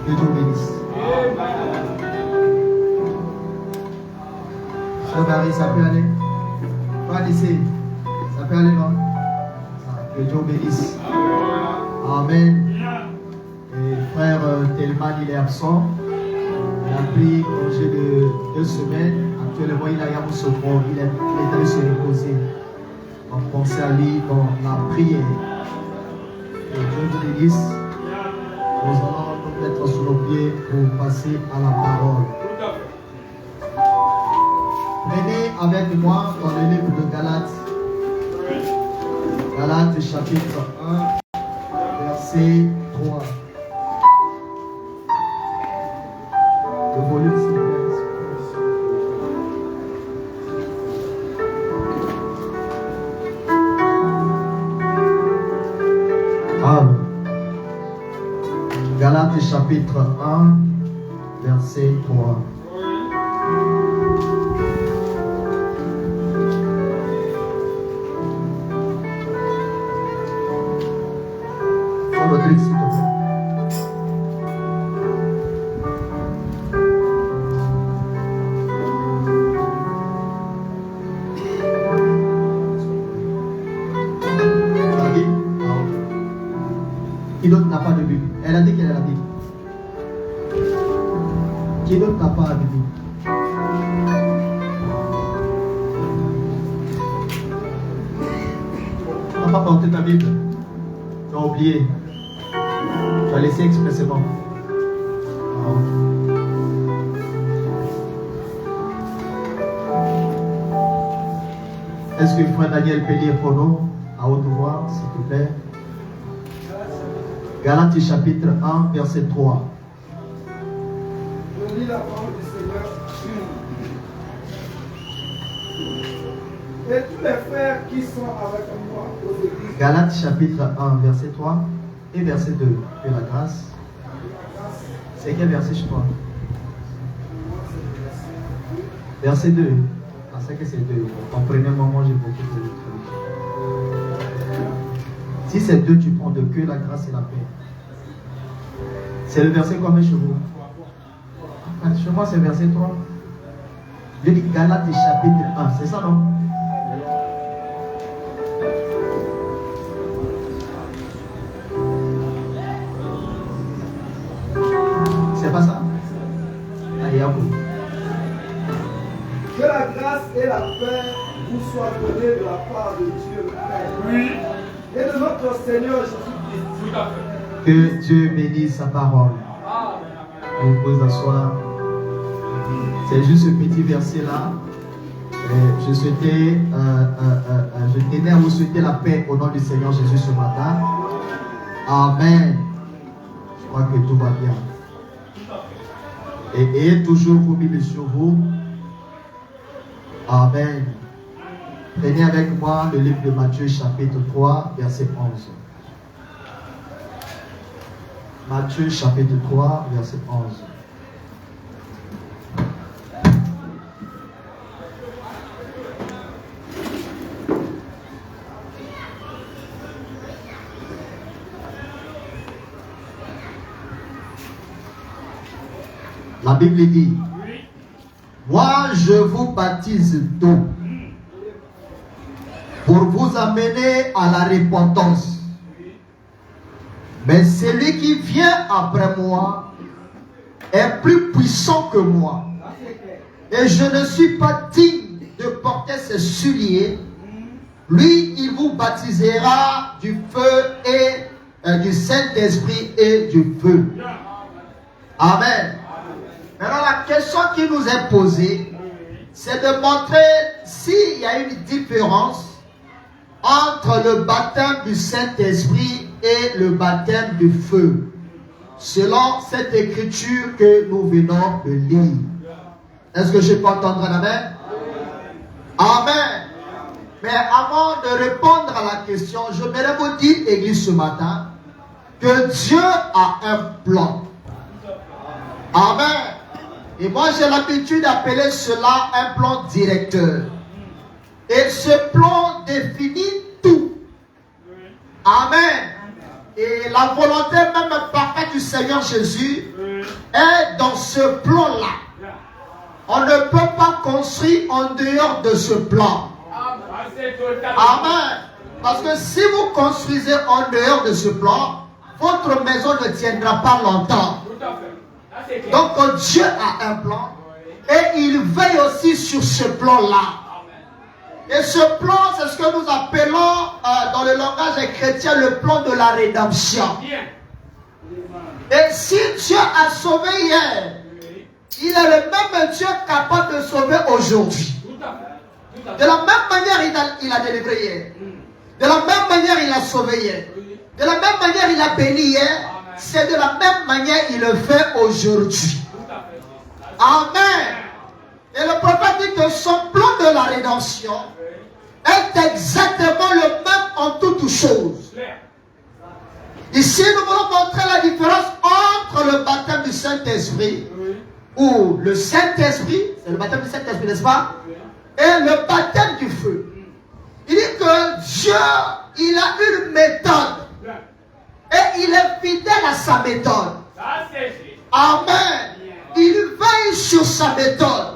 Que Dieu bénisse. Cher Marie, ça peut aller? Pas d'ici. Ça peut aller, non? Que Dieu bénisse. Amen. Et frère Telman, il est absent. Il a pris congé de 2 semaines. Actuellement, il est à Yamoussoukro. Il est allé se reposer. On pense à lui dans la prière. Que Dieu vous bénisse. Nous allons nous mettre sur nos pieds pour passer à la parole. Prenez avec moi dans le livre de Galates. Galates chapitre 1, verset 3. Le volume s'il vous plaît. Galates chapitre 1, verset 3. Rodrigue, s'il te plaît. Qui d'autre n'a pas de Bible? Elle a dit qu'elle a la Bible. Qui d'autre n'a pas la Bible? Tu n'as pas porté ta Bible. Tu as oublié. Tu as laissé expressément. Est-ce que frère Daniel peut lire pour nous à haute voix, s'il te plaît? Galates chapitre 1, verset 3. Je lis la parole du Seigneur. Et tous les frères qui sont avec moi aux églises. Galates chapitre 1, verset 3 et verset 2. Que la grâce. C'est quel verset, je crois? Verset 2. Ah, c'est que c'est 2. En premier moment, j'ai beaucoup de trucs. Si c'est 2, tu prends de que la grâce et la paix. C'est le verset combien chez vous? Ah, chez moi, c'est verset 3. Je dis Galates chapitre 1. C'est ça, non? C'est pas ça? Allez, à vous. Que la grâce et la paix vous soient données de la part de Dieu le Père. Oui. Et de notre Seigneur Jésus-Christ. Que Dieu bénisse sa parole. Vous pouvez asseoir. C'est juste ce petit verset-là. Je tenais à vous souhaiter la paix au nom du Seigneur Jésus ce matin. Amen. Je crois que tout va bien. Et ayez toujours vos Bibles sur vous. Amen. Prenez avec moi le livre de Matthieu chapitre 3, verset 11. Matthieu chapitre 3, verset 11. La Bible dit, moi je vous baptise d'eau pour vous amener à la repentance. Mais celui qui vient après moi est plus puissant que moi. Et je ne suis pas digne de porter ses souliers. Lui, il vous baptisera du feu et du Saint-Esprit et du feu. Amen. Maintenant, la question qui nous est posée, c'est de montrer s'il y a une différence entre le baptême du Saint-Esprit et le baptême du feu, selon cette écriture que nous venons de lire. Est-ce que je peux entendre un amen? Amen. Mais avant de répondre à la question, je voudrais vous dire, Église, ce matin, que Dieu a un plan. Amen. Et moi, j'ai l'habitude d'appeler cela un plan directeur. Et ce plan définit tout. Amen. Et la volonté même parfaite du Seigneur Jésus est dans ce plan-là. On ne peut pas construire en dehors de ce plan. Amen. Parce que si vous construisez en dehors de ce plan, votre maison ne tiendra pas longtemps. Donc Dieu a un plan et il veille aussi sur ce plan-là. Et ce plan, c'est ce que nous appelons dans le langage chrétien le plan de la rédemption. Et si Dieu a sauvé hier, il est le même Dieu capable de sauver aujourd'hui. De la même manière, il a délivré hier. De la même manière, il a sauvé hier. De la même manière, il a béni hier. C'est de la même manière qu'il le fait aujourd'hui. Amen. Et le prophète dit que son plan de la rédemption est exactement le même en toutes choses. Ici, nous voulons montrer la différence entre le baptême du Saint-Esprit, ou le Saint-Esprit, c'est le baptême du Saint-Esprit, n'est-ce pas? Et le baptême du feu. Il dit que Dieu, il a une méthode. Et il est fidèle à sa méthode. Amen. Il veille sur sa méthode.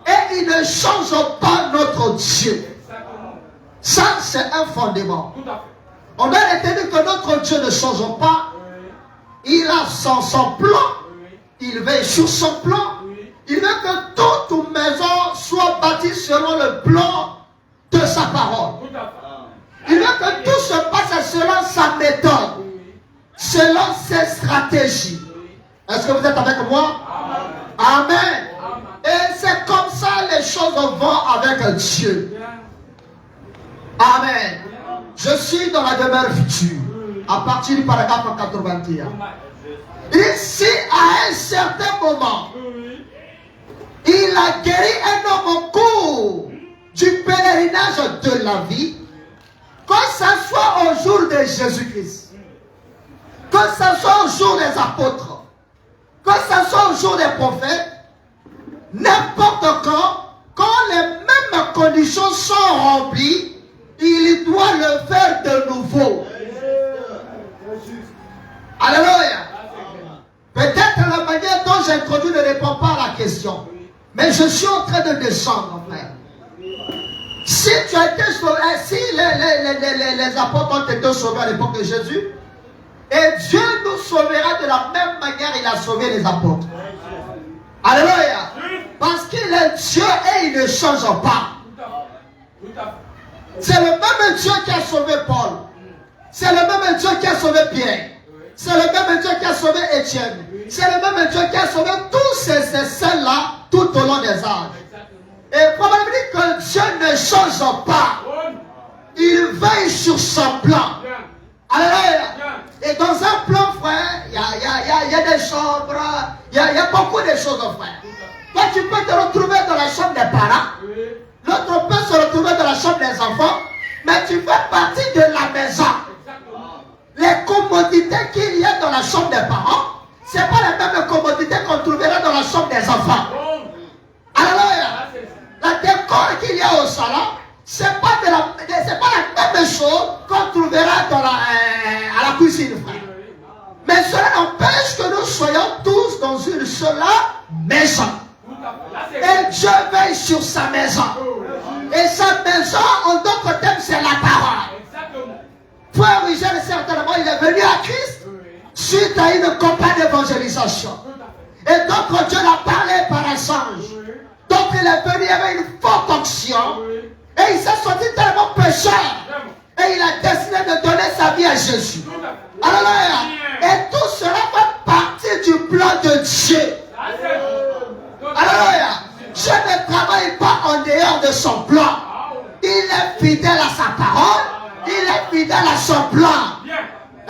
Et il ne change pas notre Dieu. Ça, c'est un fondement. On doit retenir que notre Dieu ne change pas. Il a son plan. Il veille sur son plan. Il veut que toute maison soit bâtie selon le plan de sa parole. Il veut que tout se passe selon sa méthode, selon ses stratégies. Est-ce que vous êtes avec moi? Amen. Et c'est comme ça les choses vont avec Dieu. Amen. Je suis dans la demeure future. À partir du paragraphe 81. Et si à un certain moment, il a guéri un homme au cours du pèlerinage de la vie, que ce soit au jour de Jésus-Christ, que ce soit au jour des apôtres, que ce soit au jour des prophètes, n'importe quand les mêmes conditions sont remplies, il doit le faire de nouveau. Alléluia. Peut-être la manière dont j'introduis ne répond pas à la question. Mais je suis en train de descendre, frère. Si tu as été sauvé, si les apôtres ont été sauvés à l'époque de Jésus, et Dieu nous sauvera de la même manière qu'il a sauvé les apôtres. Alléluia. Parce qu'il est Dieu et il ne change pas. C'est le même Dieu qui a sauvé Paul. C'est le même Dieu qui a sauvé Pierre. C'est le même Dieu qui a sauvé Étienne. C'est le même Dieu qui a sauvé tous ces saints-là tout au long des âges. Et probablement que Dieu ne change pas. Il veille sur son plan. Alléluia. Et dans un plan, frère, il y a des chambres, il y a beaucoup de choses, frère. Toi, tu peux te retrouver dans la chambre des parents. L'autre peut se retrouver dans la chambre des enfants. Mais tu fais partie de la maison. Les commodités qu'il y a dans la chambre des parents, ce n'est pas les mêmes commodités qu'on trouvera dans la chambre des enfants. Alléluia. La décor qu'il y a au salon, ce n'est pas la même chose qu'on trouvera à la cuisine, frère. Mais cela n'empêche que nous soyons tous dans une seule maison. Et Dieu veille sur sa maison. Et sa maison, en d'autres termes, c'est la parole. Frère Michel, certainement, il est venu à Christ suite à une campagne d'évangélisation. Et donc Dieu l'a parlé par un songe. Donc il est venu avec une forte onction. Et il s'est senti tellement pécheur. Et il a décidé de donner sa vie à Jésus. Alléluia. Et tout cela fait partie du plan de Dieu. Alléluia. Dieu ne travaille pas en dehors de son plan. Il est fidèle à sa parole. Il est fidèle à son plan.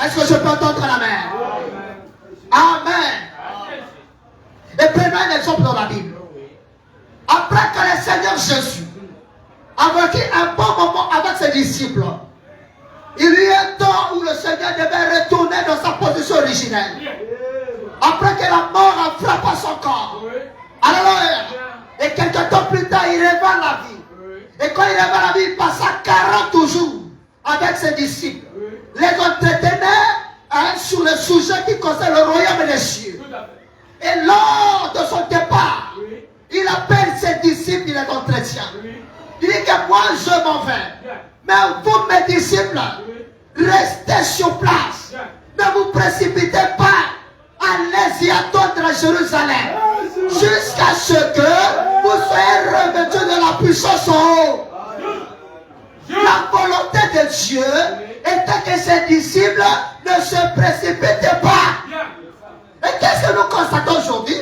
Est-ce que je peux entendre la main? Amen. Et prenons un exemple dans la Bible. Après que le Seigneur Jésus a vécu un bon moment avec ses disciples, il y a un temps où le Seigneur devait retourner dans sa position originelle. Après que la mort a frappé son corps. Alléluia. Et quelques temps plus tard, il revint la vie. Et quand il revint la vie, il passa 40 jours avec ses disciples. Les entretenait sur le sujet qui concerne le royaume des cieux. Et lors de son départ, il appelle ses disciples, il les entretient. Il dit que moi je m'en vais. Mais vous, mes disciples, restez sur place. Ne vous précipitez pas. Allez y attendre à Jérusalem. Jusqu'à ce que vous soyez revêtus de la puissance en haut. La volonté de Dieu était que ses disciples ne se précipitent pas. Et qu'est-ce que nous constatons aujourd'hui?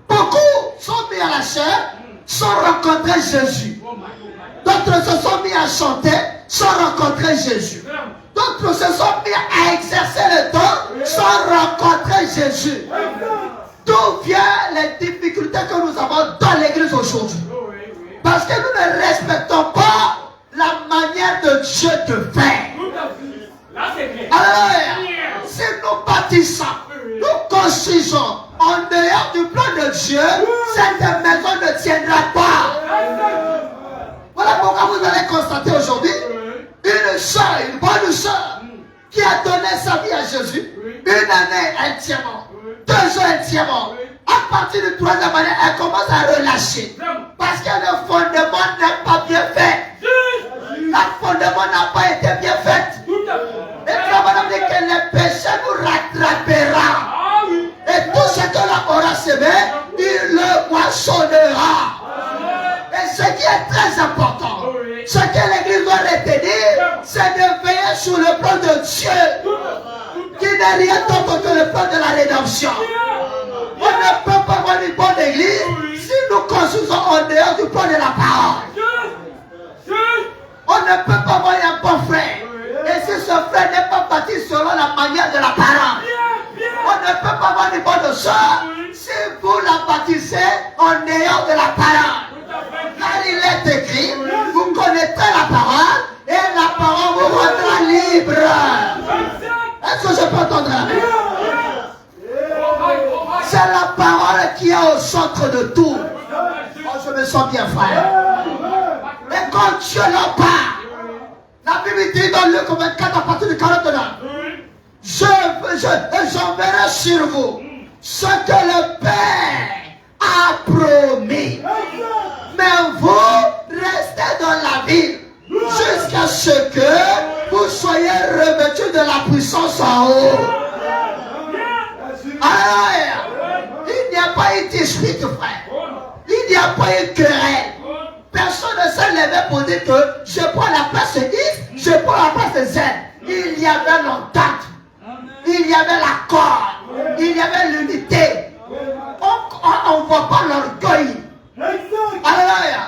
Beaucoup sont mis à la chair, sont rencontrés Jésus. D'autres se sont mis à chanter, sont rencontrés Jésus. D'autres se sont mis à exercer le don, sont rencontrés Jésus. D'où viennent les difficultés que nous avons dans l'église aujourd'hui? Parce que nous ne respectons pas la manière de Dieu de faire. Alors, si nous bâtissons, nous construisons en dehors du plan de Dieu, cette maison ne tiendra pas. Voilà pourquoi vous allez constater aujourd'hui une soeur, une bonne soeur, qui a donné sa vie à Jésus, une année entièrement, 2 ans entièrement. À partir du 3e année, elle commence à relâcher. Parce que le fondement n'est pas bien fait. Le fondement n'a pas été bien fait. Et quand madame dit que le péché nous rattrapera. Et tout ce que l'homme aura semé, il le moissonnera. Et ce qui est très important, ce que l'église doit retenir, c'est de veiller sur le plan de Dieu, qui n'est rien d'autre que le plan de la rédemption. On ne peut pas avoir une bonne église si nous construisons en dehors du plan de la parole. On ne peut pas avoir un bon frère. Et si ce frère n'est pas bâti selon la manière de la parole, on ne peut pas avoir une bonne soeur si vous la bâtissez en dehors de la parole. Car il est écrit, vous connaîtrez la parole et la parole vous rendra libre. Est-ce que je peux entendre la main? C'est la parole qui est au centre de tout. Oh, je me sens bien, frère. Et quand Dieu leur parle, la Bible dit dans Luc 24 à partir du 49, j'enverrai sur vous ce que le Père a promis. Mais vous restez dans la ville jusqu'à ce que vous soyez revêtus de la puissance en haut. Alors, il n'y a pas eu dispute, frère. Il n'y a pas eu querelle. Personne ne s'est levé pour dire que je prends la place de X, je prends la place de Z. Il y avait l'entente. Il y avait l'accord. Il y avait l'unité. On ne voit pas l'orgueil. Alléluia.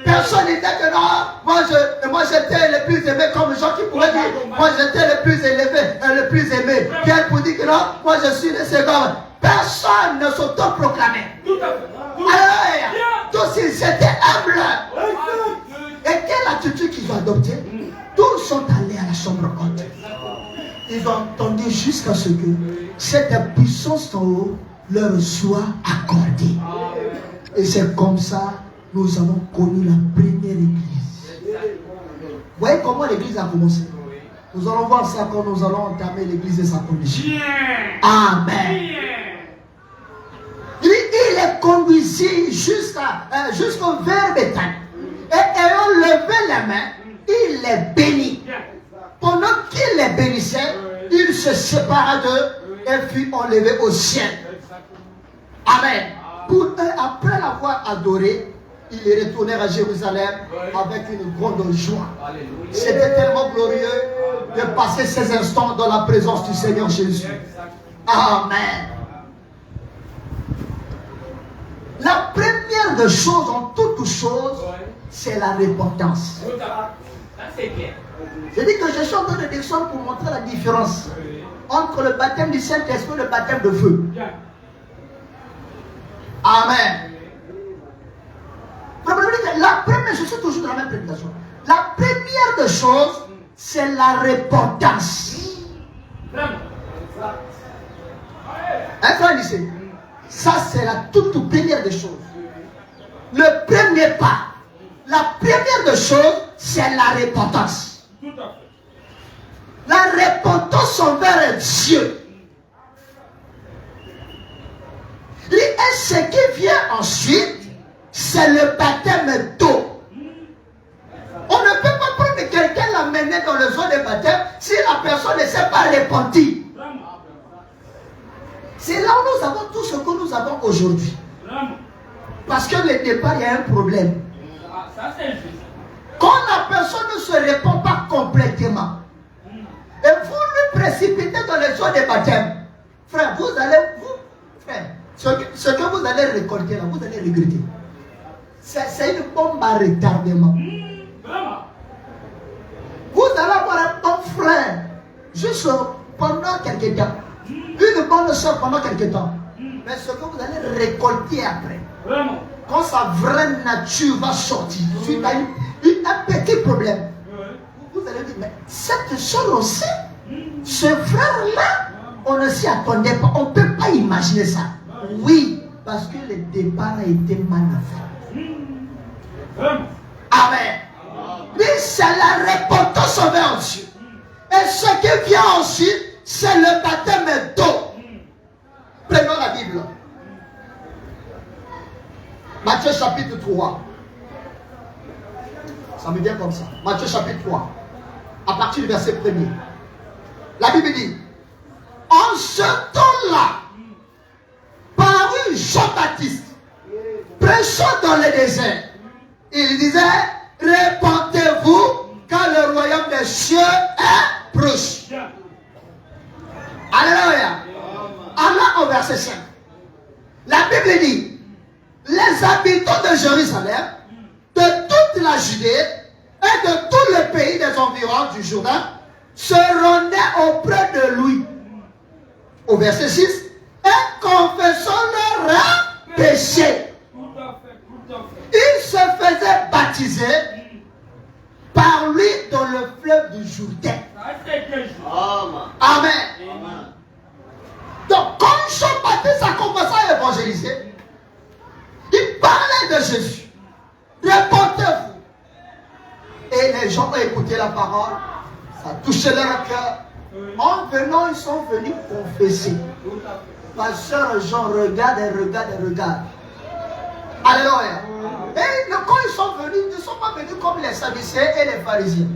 Personne ne dit que non, moi j'étais le plus aimé, comme les gens qui pourraient dire, moi j'étais le plus élevé, le plus aimé. Pierre pour dire que non, moi je suis le second. Personne ne s'auto-proclamait. Alléluia. Tous ils étaient humbles. Et quelle attitude qu'ils ont adoptée? Tous sont allés à la chambre haute. Ils ont entendu jusqu'à ce que cette puissance en haut leur soit accordée. Et c'est comme ça que nous avons connu la première église. Vous voyez comment l'église a commencé? Nous allons voir ça quand nous allons entamer l'église et sa commission. Amen. Il est conduit jusqu'au vers Béthanie. Et ayant levé les mains, il les bénit. Pendant qu'il les bénissait, il se sépara d'eux et fut enlevé au ciel. Amen. Après l'avoir adoré, ils retournèrent à Jérusalem avec une grande joie. C'était tellement glorieux de passer ces instants dans la présence du Seigneur Jésus. Amen. La première des choses, en toutes choses, c'est la repentance. Je dis que je suis en train de descendre pour montrer la différence entre le baptême du Saint-Esprit et le baptême de feu. Amen. La première, je suis toujours dans la même prédication. La première des choses, c'est la repentance. Un frère ici. Ça, c'est la toute première des choses. Le premier pas, la première des choses, c'est la repentance. La repentance envers Dieu. ce qui vient ensuite, c'est le baptême d'eau. On ne peut pas prendre quelqu'un, l'amener dans le zone de baptême si la personne ne s'est pas repentie. C'est là où nous avons tout ce que nous avons aujourd'hui. Parce que le départ, il y a un problème. Quand la personne ne se répond pas complètement, et vous lui précipitez dans les zones de baptême, frère, ce que vous allez récolter là, vous allez regretter. C'est une bombe à retardement. Vous allez avoir un bon frère juste pendant quelques temps. Une bonne soeur pendant quelques temps. Mais ce que vous allez récolter après, quand sa vraie nature va sortir, suite à un petit problème, vous allez dire, mais cette soeur aussi, ce frère-là, on ne s'y attendait pas. On ne peut pas imaginer ça. Oui, parce que le départ a été mal fait. Amen. Mais c'est la repentance envers Dieu. Et ce qui vient ensuite, c'est le baptême d'eau. Prenons la Bible. Matthieu chapitre 3. Ça me vient comme ça. Matthieu chapitre 3. À partir du verset 1er. La Bible dit, en ce temps-là, parut Jean-Baptiste, prêchant dans le désert. Il disait, répentez-vous, car le royaume des cieux est proche. Alléluia. Allons au verset 5. La Bible dit, les habitants de Jérusalem, de toute la Judée et de tout le pays des environs du Jourdain se rendaient auprès de lui. Au verset 6, et confessant leurs péchés, ils se faisaient baptiser par lui dans le fleuve du Jourdain. Amen. Donc, quand Jean-Baptiste a commencé à évangéliser, il parlait de Jésus. Répentez-vous. Et les gens ont écouté la parole. Ça a touché leur cœur. En venant, ils sont venus confesser. Pasteur Jean regarde et regarde et regarde. Alléluia. Et quand ils sont venus, ils ne sont pas venus comme les Sadducéens et les pharisiens.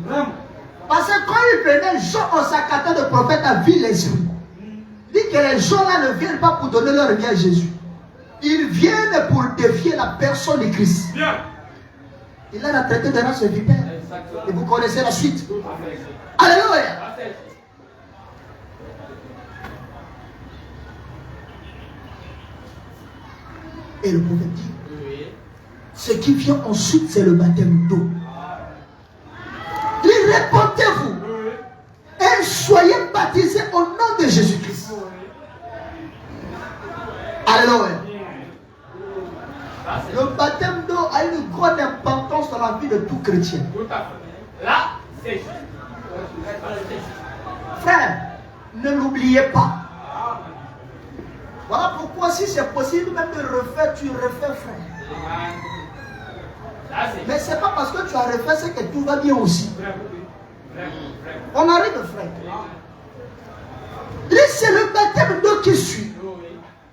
Parce que quand ils venaient, Jean en s'accatant de prophète a vu les esprits. Il dit que les gens-là ne viennent pas pour donner leur vie à Jésus. Ils viennent pour défier la personne de Christ. Il a traité de race vipère. Et vous connaissez la suite. Alléluia. Et le prophète dit, ce qui vient ensuite, c'est le baptême d'eau. Il répentez-vous et soyez baptisés au nom de Jésus-Christ. Alléluia. Le baptême d'eau a une grande importance dans la vie de tout chrétien. Là, c'est juste. Frère, ne l'oubliez pas. Voilà pourquoi si c'est possible même de refaire, tu refais, frère. Mais ce n'est pas parce que tu as refait, c'est que tout va bien aussi. On arrive, frère. C'est le baptême d'eau qui suit.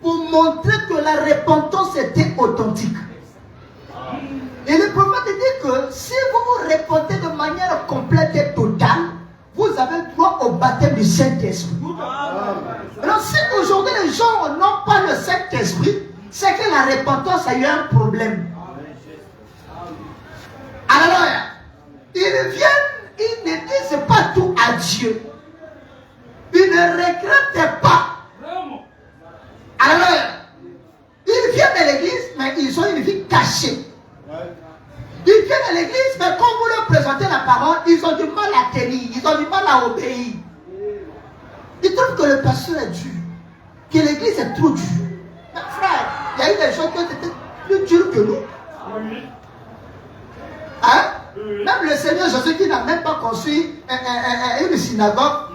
Pour montrer que la repentance était authentique. Et le prophète dit que si vous vous repentez de manière complète et totale, vous avez droit au baptême du Saint-Esprit. Alors si aujourd'hui les gens n'ont pas le Saint-Esprit, c'est que la repentance a eu un problème. Alléluia. Ils viennent, ils ne disent pas tout à Dieu. Ils ne regrettent pas. Alléluia. Ils viennent à l'église, mais ils ont une vie cachée. Ils viennent à l'église, mais quand vous leur présentez la parole, ils ont du mal à tenir, ils ont du mal à obéir. Ils trouvent que le pasteur est dur, que l'église est trop dure. Mais frère, il y a eu des gens qui ont été plus durs que nous. Hein? Même le Seigneur Jésus qui n'a même pas construit une synagogue,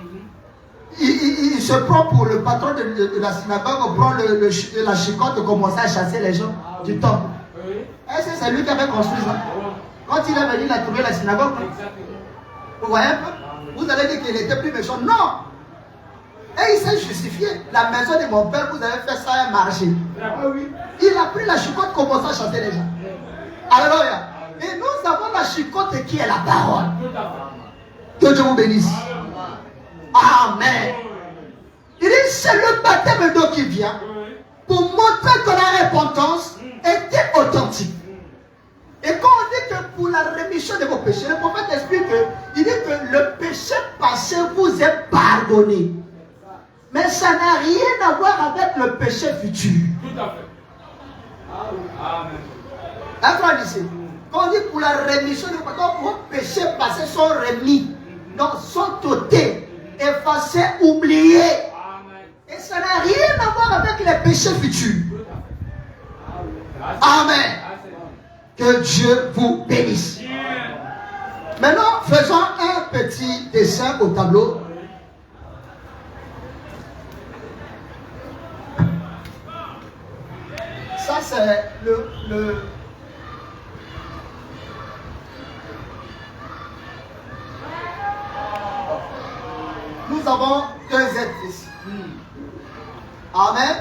il se prend pour le patron de la synagogue, on prend la chicotte et commence à chasser les gens du temple. Est-ce que c'est lui qui avait construit ça? Quand il est venu, il a trouvé la synagogue. Vous voyez un peu? Vous allez dire qu'il était plus méchant. Non! Et il s'est justifié. La maison de mon père, vous avez fait ça un marché. Ah oui. Il a pris la chicotte, commencé à chanter les gens. Alléluia. Et nous avons la chicotte qui est la parole. Que Dieu vous bénisse. Amen. Il dit, c'est le baptême d'eau qui vient pour montrer que la repentance était authentique. Et quand on dit que pour la rémission de vos péchés, le prophète explique que, il dit que le péché passé vous est pardonné. Mais ça n'a rien à voir avec le péché futur. Tout à fait. Amen. Un frère ici, quand on dit pour la rémission de vos péchés passés sont remis, donc sont ôtés, effacés, oubliés. Amen. Et ça n'a rien à voir avec les péchés futurs. Amen. Que Dieu vous bénisse. Maintenant, faisons un petit dessin au tableau. Ça, c'est le Nous avons deux êtres ici. Amen.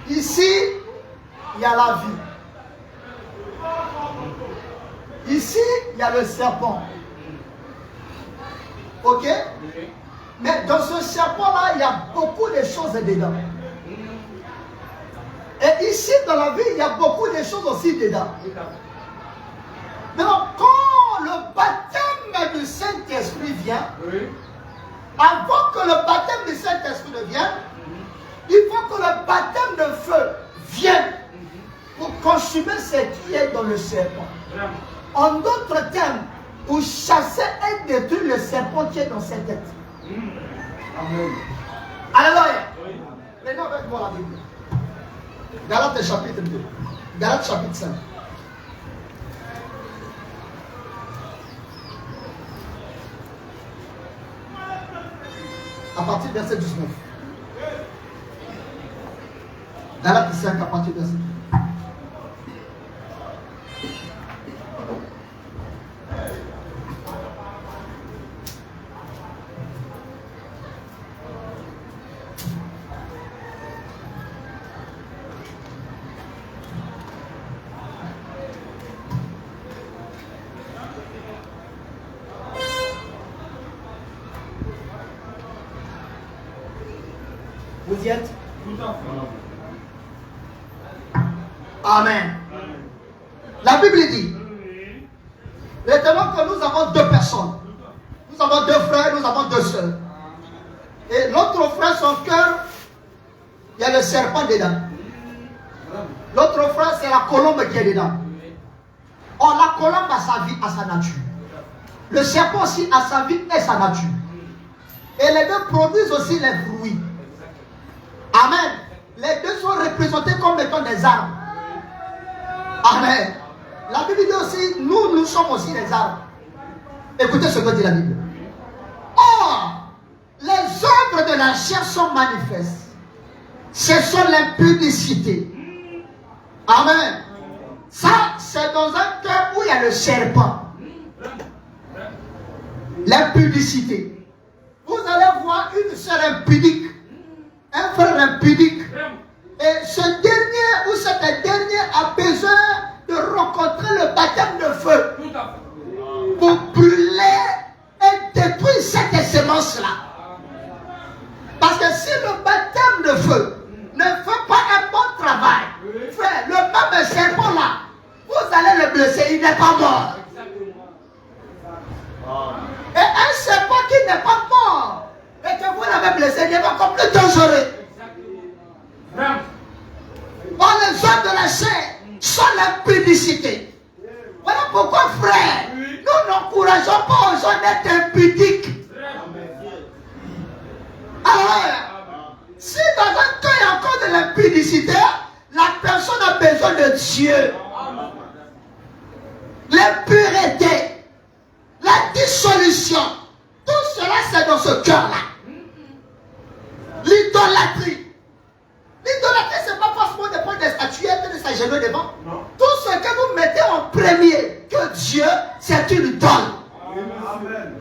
Ici, il y a la vie. Ici, il y a le serpent. Ok? Mais dans ce serpent-là, il y a beaucoup de choses dedans. Et ici, dans la vie, il y a beaucoup de choses aussi dedans. Maintenant, quand le baptême du Saint-Esprit vient, avant que le baptême du Saint-Esprit ne vienne, il faut que le baptême de feu vienne pour consumer ce qui est dans le serpent. En d'autres termes, pour chasser et détruire le serpent qui est dans cette tête. Amen. Alléluia. Maintenant, avec moi la Bible. Galates chapitre 2. Galates chapitre 5. À partir du verset 19. Galates 5 à partir du verset 19. Vous y êtes? Tout à fait. Amen. La Bible dit, maintenant que nous avons deux personnes, nous avons deux frères, nous avons deux sœurs. Et l'autre frère, son cœur, il y a le serpent dedans. L'autre frère, c'est la colombe qui est dedans. Or, la colombe a sa vie, a sa nature. Le serpent aussi a sa vie et sa nature. Et les deux produisent aussi les fruits. Amen. Les deux sont représentés comme étant des arbres. Amen. La Bible dit aussi, nous sommes aussi des arbres. Écoutez ce que dit la Bible. Or, les œuvres de la chair sont manifestes. Ce sont l'impudicité. Amen. Ça, c'est dans un cœur où il y a le serpent. L'impudicité. Vous allez voir une sœur impudique, un frère impudique. Et ce dernier ou cette dernière a besoin de rencontrer le baptême de feu pour brûler et détruire cette semence-là. Parce que si le baptême de feu ne fait pas un bon travail, frère, le même serpent-là, vous allez le blesser, il n'est pas mort. Et un serpent qui n'est pas mort et que vous l'avez blessé, il est encore plus dangereux. Or, les œuvres de la chair sont l'impudicité. Voilà pourquoi, frère, nous n'encourageons pas aux gens d'être impudiques. Alors, si dans un cas il y a encore de l'impudicité, la personne a besoin de Dieu. L'impureté, la dissolution, tout cela c'est dans ce cœur-là. L'idolâtrie. L'idolâtrie, ce n'est pas forcément de prendre des statuettes et de s'agenouiller devant. Non. Tout ce que vous mettez en premier que Dieu, c'est une idole. Amen.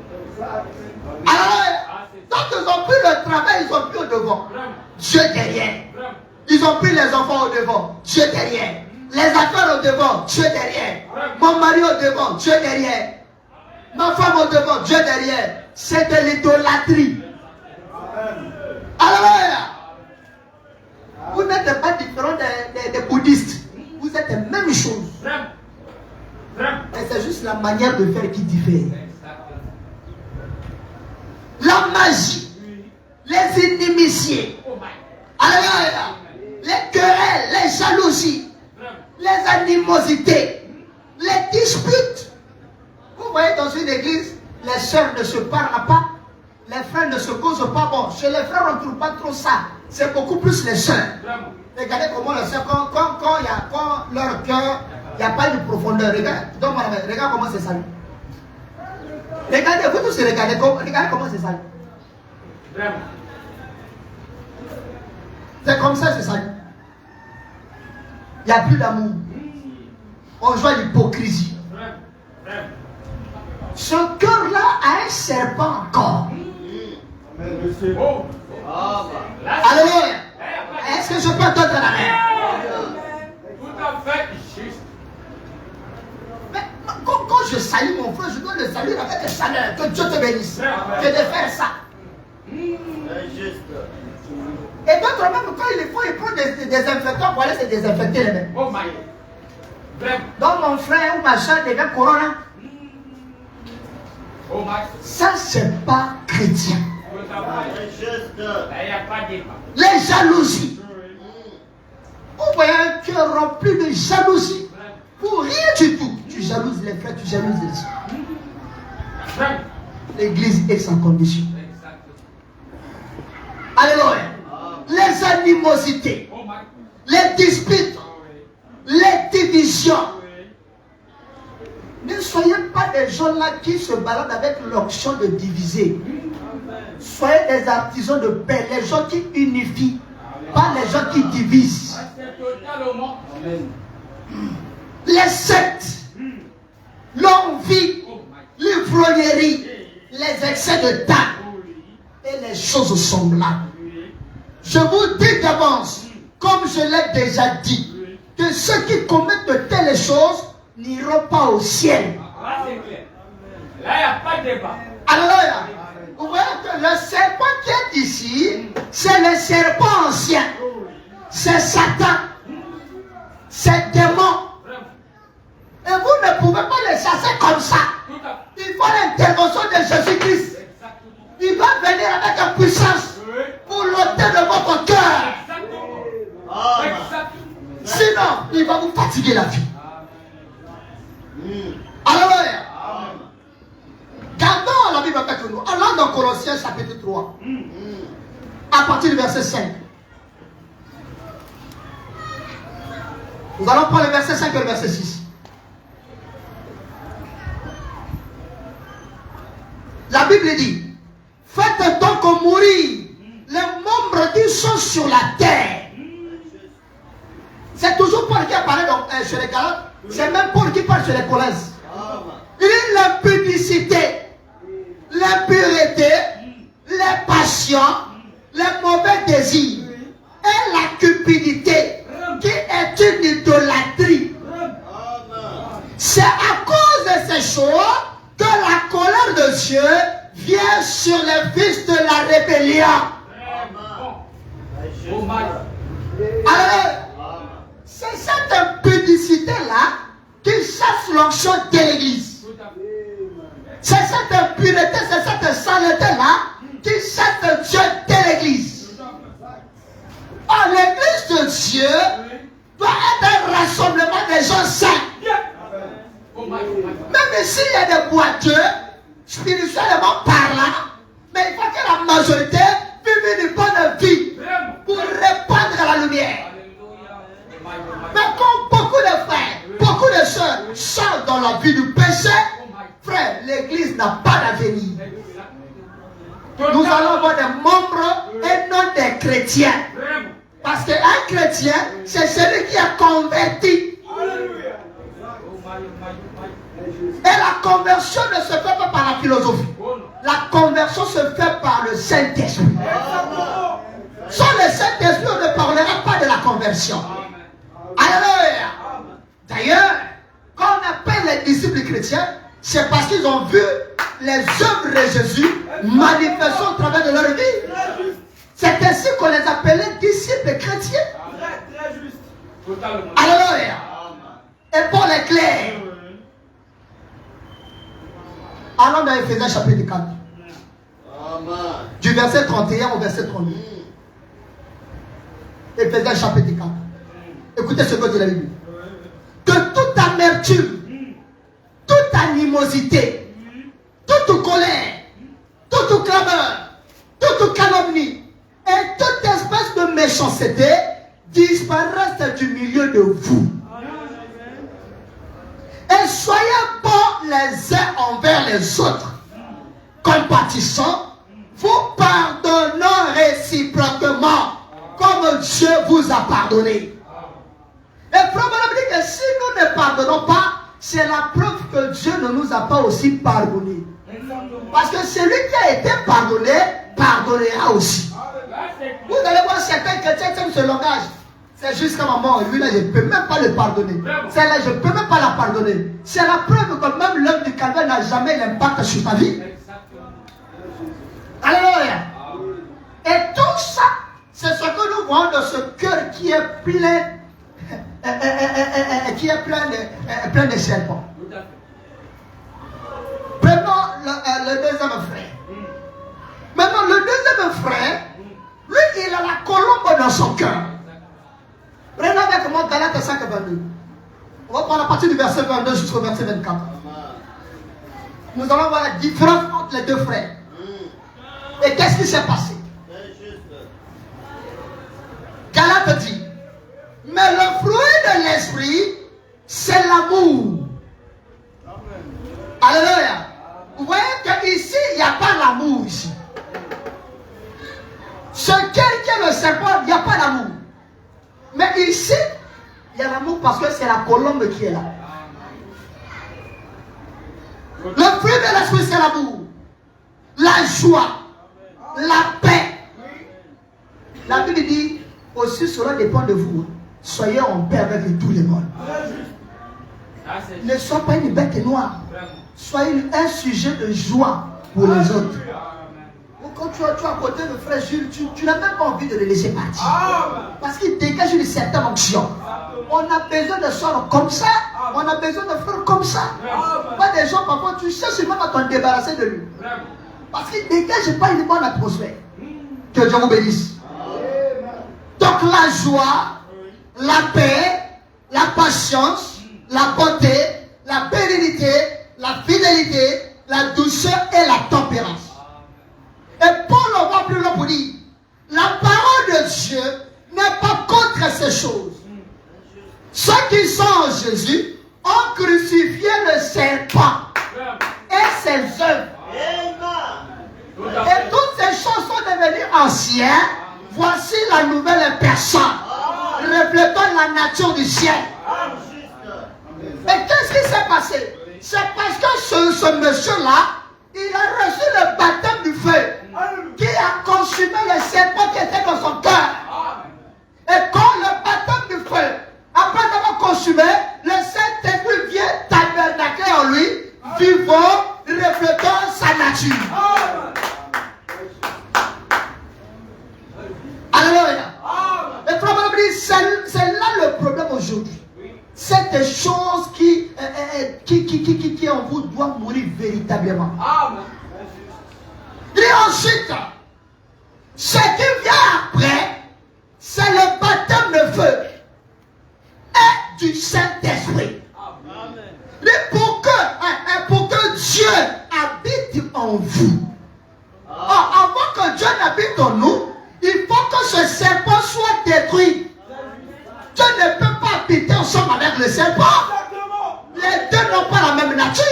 Alors, donc ils ont pris le travail, ils ont pris au devant. Dieu derrière. Ils ont pris les enfants au devant. Dieu derrière. Les affaires au devant. Dieu derrière. Mon mari au devant. Dieu derrière. Ma femme au devant. Dieu derrière. C'est de l'idolâtrie. Alléluia. Vous n'êtes pas différents des bouddhistes. Vous êtes les mêmes choses. Mais c'est juste la manière de faire qui diffère. La magie, les inimitiés, alléluia, les querelles, les jalousies, les animosités, les disputes. Vous voyez dans une église, les sœurs ne se parlent pas, les frères ne se causent pas. Bon, chez les frères on ne trouve pas trop ça. C'est beaucoup plus les sœurs. Regardez comment les sœurs, quand leur cœur, il n'y a pas de profondeur. Regarde comment c'est ça. Regardez, vous tous regardez comment c'est ça. C'est comme ça, c'est ça. Il n'y a plus d'amour. On joue à l'hypocrisie. Ce cœur-là a un serpent encore. Alléluia. Est-ce que je peux entendre la main? Tout à fait juste. Mais quand je salue mon frère, je dois le saluer avec chaleur. Que Dieu te bénisse. Que de faire ça. Et d'autres même, quand il faut, ils prennent des désinfectants pour aller se désinfecter les mains. Oh my. Donc mon frère ou ma soeur devient corona. Oh my. Ça, c'est pas chrétien. Tout à fait. Il n'y a pas de débat. Les jalousies. Vous voyez un cœur rempli de jalousie. Pour rien du tout. Tu jalouses les frères, tu jalouses les soeurs. L'église est sans condition. Alléluia. Les animosités, les disputes, les divisions. Ne soyez pas des gens là qui se baladent avec l'option de diviser. Soyez des artisans de paix, les gens qui unifient, pas les gens qui divisent. Les sectes, l'envie, l'ivrognerie, les excès de temps et les choses semblables. Je vous dis d'avance, comme je l'ai déjà dit, que ceux qui commettent de telles choses n'iront pas au ciel. Là, c'est clair. Là, il n'y a pas de débat. Alléluia. Vous voyez que le serpent qui est ici, c'est le serpent ancien. C'est Satan. C'est démon. Et vous ne pouvez pas les chasser comme ça. Il faut l'intervention de Jésus-Christ. Il va venir avec une puissance pour l'ôter de votre cœur. Sinon, il va vous fatiguer la vie. Alléluia. Gardons la Bible avec nous. Allons dans Colossiens chapitre 3. À partir du verset 5. Nous allons prendre le verset 5 et le verset 6. La Bible dit, faites donc mourir les membres qui sont sur la terre. C'est toujours Paul qui apparaît chez les Galates. C'est même Paul qui parle chez les Colossiens. Il dit l'impudicité, l'impureté, les passions, les mauvais désirs et la cupidité qui est une idolâtrie. C'est à cause de ces choses que la colère de Dieu vient sur les fils de la rébellion. Alors, c'est cette impudicité-là qui chasse l'onction de l'église. C'est cette impureté, c'est cette saleté-là qui chasse Dieu de l'église. Or, l'église de Dieu doit être un rassemblement des gens saints. Même s'il y a des boiteux, spirituellement parlant, mais il faut que la majorité vive une bonne vie pour répandre la lumière. Mais comme beaucoup de frères, beaucoup de sœurs sont dans la vie du péché, frère, l'église n'a pas d'avenir. Nous allons avoir des membres et non des chrétiens. Parce qu'un chrétien, c'est celui qui est converti. Et la conversion ne se fait pas par la philosophie. La conversion se fait par le Saint-Esprit. Sans le Saint-Esprit, on ne parlera pas de la conversion. Alléluia. D'ailleurs, quand on appelle les disciples chrétiens, c'est parce qu'ils ont vu les œuvres de Jésus manifestées au travers de leur vie. C'est ainsi qu'on les appelait disciples chrétiens. Très juste. Alléluia. Et Paul est clair. Allons dans Éphésiens chapitre 4. Du verset 31 au verset 32. Éphésiens chapitre 4. Écoutez ce que dit la Bible. De toute amertume, toute animosité, toute colère, toute clameur, toute calomnie et toute espèce de méchanceté disparaissent du milieu de vous. Et soyez bons les uns envers les autres, compatissants, vous pardonnant réciproquement, comme Dieu vous a pardonné. Et probablement que si nous ne pardonnons pas, c'est la preuve que Dieu ne nous a pas aussi pardonné. Parce que celui qui a été pardonné, pardonnera aussi. Vous allez voir certains chrétiens qui aiment ce langage. C'est jusqu'à ma mort. Lui là, je ne peux même pas le pardonner. Celle-là, je ne peux même pas la pardonner. C'est la preuve que même l'œuvre du calvaire n'a jamais d'impact sur ta vie. Alléluia. Et tout ça, c'est ce que nous voyons dans ce cœur qui est plein, plein de serpents. Prenons le deuxième frère. Maintenant, le deuxième frère, lui, il a la colombe dans son cœur. Prenons avec moi Galates 5 et 22. On va prendre à partir du verset 22 jusqu'au verset 24. Nous allons voir la différence entre les deux frères. Et qu'est-ce qui s'est passé? Galates dit, mais le fruit de l'esprit, c'est l'amour. Alléluia. Vous voyez qu'ici, il n'y a pas l'amour ici. Ce quel qui est le serpent, il n'y a pas l'amour. Mais ici, il y a l'amour parce que c'est la colombe qui est là. Le fruit de l'esprit, c'est l'amour, la joie, la paix. La Bible dit, aussi cela dépend de vous. Soyez en paix avec tout le monde. Ne soyez pas une bête noire. Soyez un sujet de joie pour les autres. Quand tu es à côté de frère Jules, tu n'as même pas envie de le laisser partir. Parce qu'il dégage une certaine onction. On a besoin de soeurs comme ça. On a besoin de frères comme ça. Pas des gens, parfois, tu cherches même à t'en débarrasser de lui. Parce qu'il dégage pas une bonne atmosphère. Que Dieu vous bénisse. Donc la joie, la paix, la patience, la bonté, la bénignité, la fidélité, la douceur et la tempérance. Et Paul en va plus loin pour dire, la parole de Dieu n'est pas contre ces choses. Ceux qui sont en Jésus ont crucifié le serpent et ses œuvres. Et toutes ces choses sont devenues anciennes. Voici la nouvelle personne, reflétant la nature du ciel. Et qu'est-ce qui s'est passé? C'est parce que ce monsieur-là, il a reçu le baptême du feu qui a consumé le serpent qui était dans son cœur. Et quand le baptême du feu, après avoir consumé, le Saint-Esprit vient tabernacler en lui, vivant, reflétant sa nature. Alléluia. Et probablement, c'est là le problème aujourd'hui. Cette chose qui en vous doit mourir véritablement. Et ensuite, ce qui vient après, c'est le baptême de feu et du Saint-Esprit. Et pour que Dieu habite en vous. Avant que Dieu n'habite en nous, il faut que ce serpent soit détruit. Dieu ne peut pas habiter ensemble avec le serpent. Les deux n'ont pas la même nature.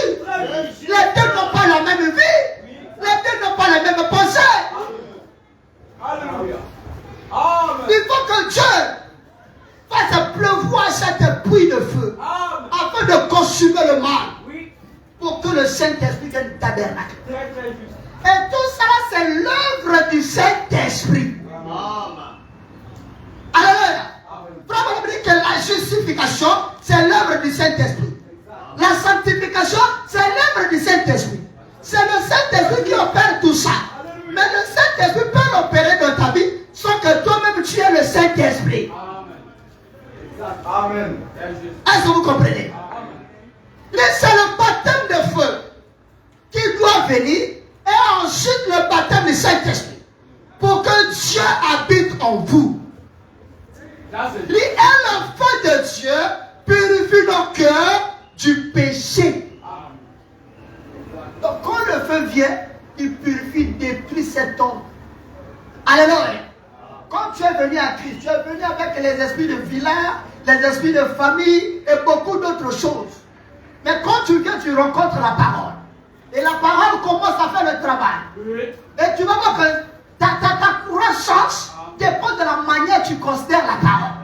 Les deux n'ont pas la même vie. Les deux n'ont pas les mêmes pensées. Il faut que Dieu fasse pleuvoir cette pluie de feu afin de consumer le mal pour que le Saint-Esprit vienne tabernacle. Et tout ça, c'est l'œuvre du Saint-Esprit. Alléluia. Frère, dit que la justification, c'est l'œuvre du Saint-Esprit. La sanctification, c'est l'œuvre du Saint-Esprit. C'est le Saint-Esprit qui opère tout ça. Mais le Saint-Esprit peut l'opérer dans ta vie sans que toi-même tu aies le Saint-Esprit. Amen. Est-ce que vous comprenez? Mais c'est le baptême de feu qui doit venir et ensuite le baptême du Saint-Esprit pour que Dieu habite en vous. Et le feu de Dieu purifie nos cœurs du péché. Donc quand le feu vient, il purifie, détruit cet homme. Alléluia. Quand tu es venu à Christ, tu es venu avec les esprits de village, les esprits de famille et beaucoup d'autres choses. Mais quand tu viens, tu rencontres la parole. Et la parole commence à faire le travail. Et tu vas voir que ta croissance dépend de la manière dont tu considères la parole.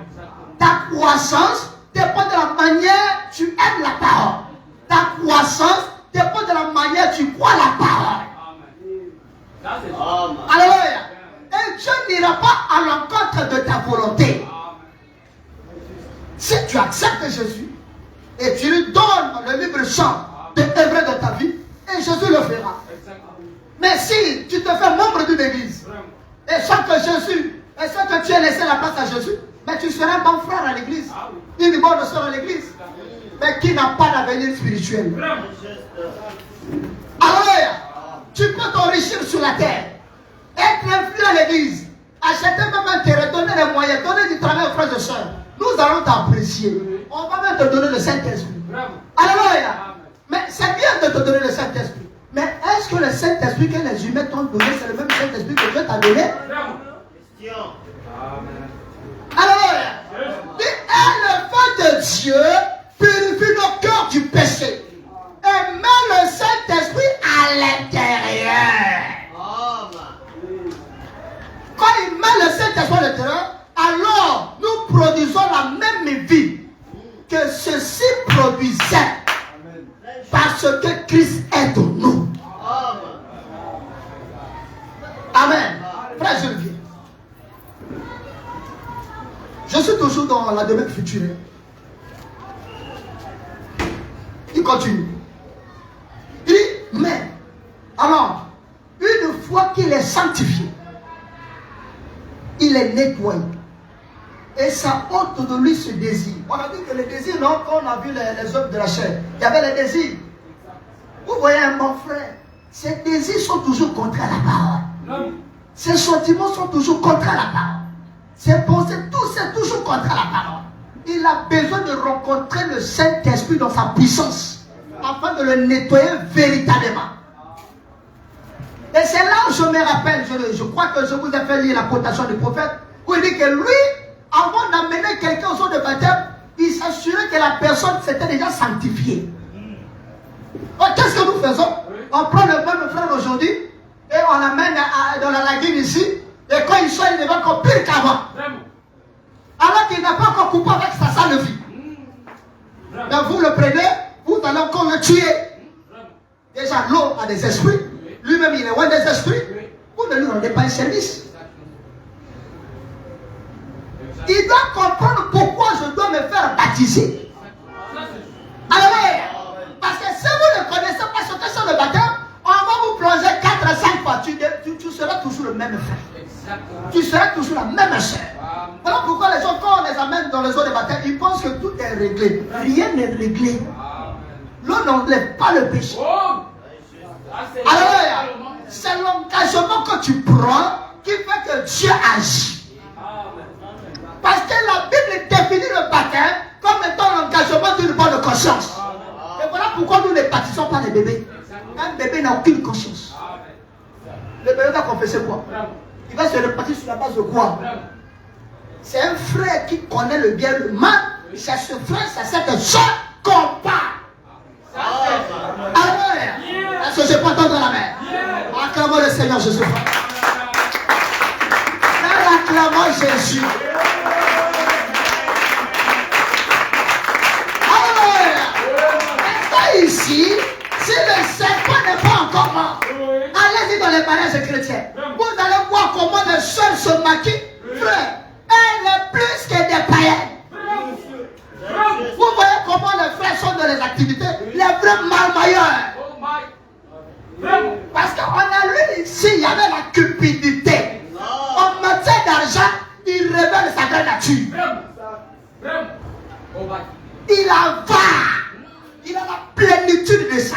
Ta croissance dépend de la manière dont tu aimes la parole. Ta croissance dépend de la manière dont tu crois la parole. Alléluia. Et Dieu n'ira pas à l'encontre de ta volonté. Si tu acceptes Jésus et tu lui donnes le libre champ de œuvrer dans ta vie, et Jésus le fera. Mais si tu te fais membre d'une église et sans que Jésus, et sans que tu aies laissé la place à Jésus, mais tu seras un bon frère à l'église. Une bonne soeur à l'église, mais qui n'a pas d'avenir spirituel. Alléluia. Tu peux t'enrichir sur la terre, être influent à l'église, acheter même un terrain, donner les moyens, donner du travail aux frères et sœurs. Nous allons t'apprécier. On va même te donner le Saint-Esprit. Alléluia. Mais c'est bien de te donner le Saint-Esprit. Mais est-ce que le Saint-Esprit que les humains t'ont donné, c'est le même Saint-Esprit que Dieu t'a donné? Alléluia. Et le feu de Dieu purifie nos cœurs du péché et met le Saint-Esprit à l'intérieur. Quand il met le Saint-Esprit à l'intérieur, alors nous produisons la même vie que ceci produisait. Parce que Christ est en nous. Amen. Frère Geneviève, je suis toujours dans la domaine future. Il continue. Il dit, mais, alors, une fois qu'il est sanctifié, il est nettoyé. Et ça ôte de lui ce désir. On a dit que les désirs, non, quand on a vu les œuvres de la chair, il y avait les désirs. Vous voyez un bon frère, ces désirs sont toujours contre la parole. Ces sentiments sont toujours contre la parole. Ses pensées, tout c'est toujours contre la parole. Il a besoin de rencontrer le Saint-Esprit dans sa puissance, afin de le nettoyer véritablement. Et c'est là où je me rappelle, je crois que je vous ai fait lire la quotation du prophète, où il dit que lui, avant d'amener quelqu'un au centre de baptême, il s'assurait que la personne s'était déjà sanctifiée. Qu'est-ce que nous faisons? On prend le même frère aujourd'hui et on l'amène dans la lagune ici, et quand il sort, il devient encore pire qu'avant. Alors qu'il n'a pas encore coupé avec sa sale vie. Mais vous le prenez, vous allez encore le tuer. Déjà, l'eau a des esprits. Lui-même, il est loin des esprits. Vous ne lui rendez pas un service. Il doit comprendre pourquoi je dois me faire baptiser. Alléluia. Parce que si vous ne connaissez pas ce que c'est le baptême, on va vous plonger 4 à 5 fois. Tu seras toujours le même frère. Tu seras toujours la même chair. Voilà pourquoi les gens, quand on les amène dans les eaux de baptême, ils pensent que tout est réglé. Rien n'est réglé. L'eau n'enlève pas le péché. Alléluia. C'est l'engagement que tu prends qui fait que Dieu agit. Parce que la Bible définit le baptême comme étant l'engagement d'une bonne conscience. Et voilà pourquoi nous ne baptisons pas les bébés. Un bébé n'a aucune conscience. Le bébé va confesser quoi? Il va se répartir sur la base de quoi? C'est un frère qui connaît le bien et le mal. C'est ce frère, c'est cette soeur qu'on parle. Alléluia. Est-ce que je peux entendre la main? Acclamons le Seigneur Jésus. Acclamons Jésus. Alléluia. Ici, si le serpent n'est pas encore mort, allez allez dans les mariages chrétiens, vous allez voir comment les sœurs se maquillent. Frère, elle est plus que des païennes. Vous voyez comment les frères sont dans les activités, les vrais malmailleurs. Parce qu'on a lu ici, il y avait la cupidité. En matière d'argent, il révèle sa vraie nature. Il avare. Il a la plénitude de ça.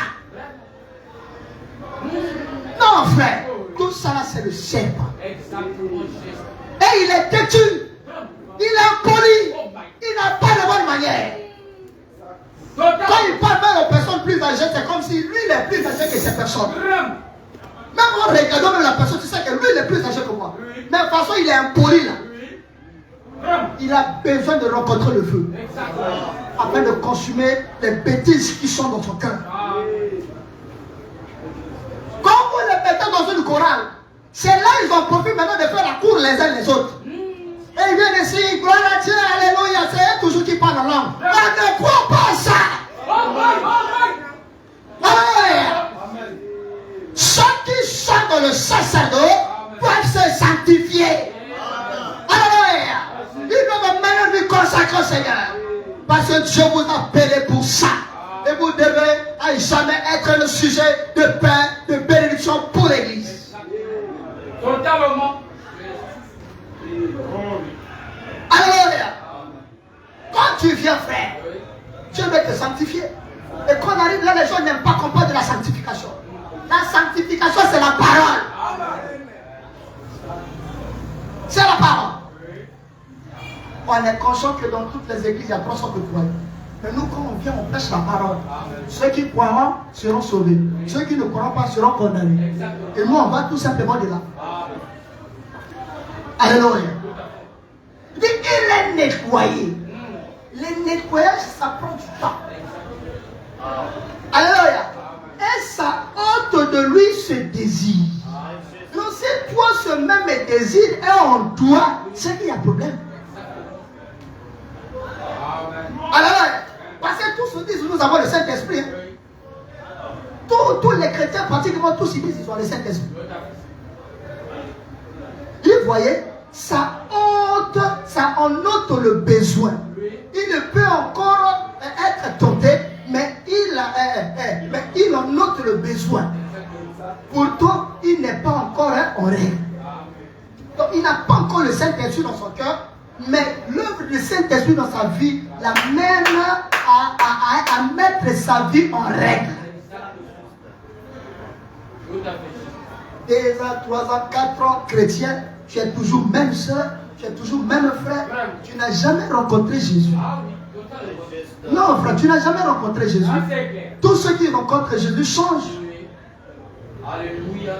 Non, frère. Tout ça là, c'est le serpent. Et il est têtu. Il est impoli. Il n'a pas de bonne manière. Quand il parle même aux personnes plus âgées, c'est comme si lui il est plus âgé que ces personnes. Même en regardant même la personne, tu sais que lui il est plus âgé que moi. Mais de toute façon, il est impoli là. Il a besoin de rencontrer le feu afin de consumer les bêtises qui sont dans son cœur. Quand vous les mettez dans une chorale, c'est là ils ont profité maintenant de faire la cour les uns les autres. Et ils viennent ici, gloire à Dieu, alléluia, c'est eux toujours qui parlent en langue. On ne croit pas ça. Alléluia. Ceux qui sont dans le sacerdoce doivent se sanctifier. Alléluia. Ils doivent maintenant lui consacrer au Seigneur. Parce que Dieu vous a appelé pour ça. Et vous devez à jamais être le sujet de paix, de bénédiction pour l'Église. Totalement. Alléluia. Quand tu viens, frère, Dieu veut te sanctifier. Et quand on arrive là, les gens n'aiment pas qu'on parle de la sanctification. La sanctification, c'est la parole. C'est la parole. On est conscient que dans toutes les églises, il y a 300 de croyants. Mais nous, quand on vient, on prêche la parole. Ceux qui croiront seront sauvés. Ceux qui ne croiront pas seront condamnés. Et nous, on va tout simplement de là. Alléluia. Il est nettoyé. Le nettoyage, ça prend du temps. Alléluia. Et ça ôte de lui ce désir. Donc si toi, ce même désir est en toi, c'est qu'il y a problème. Alléluia. Parce que tous se disent, nous avons le Saint-Esprit. Tous les chrétiens, pratiquement tous, ils disent qu'ils ont le Saint-Esprit. Et vous voyez, ça en ôte le besoin. Il ne peut encore être tenté, mais il en ôte le besoin. Pourtant, il n'est pas encore en règle. Donc, il n'a pas encore le Saint-Esprit dans son cœur, mais l'œuvre du Saint-Esprit dans sa vie l'amène à mettre sa vie en règle. 2 ans, 3 ans, 4 ans, chrétien, tu es toujours même soeur, tu es toujours même frère. Tu n'as jamais rencontré Jésus. Non, frère, tu n'as jamais rencontré Jésus. Tous ceux qui rencontrent Jésus changent. Alléluia.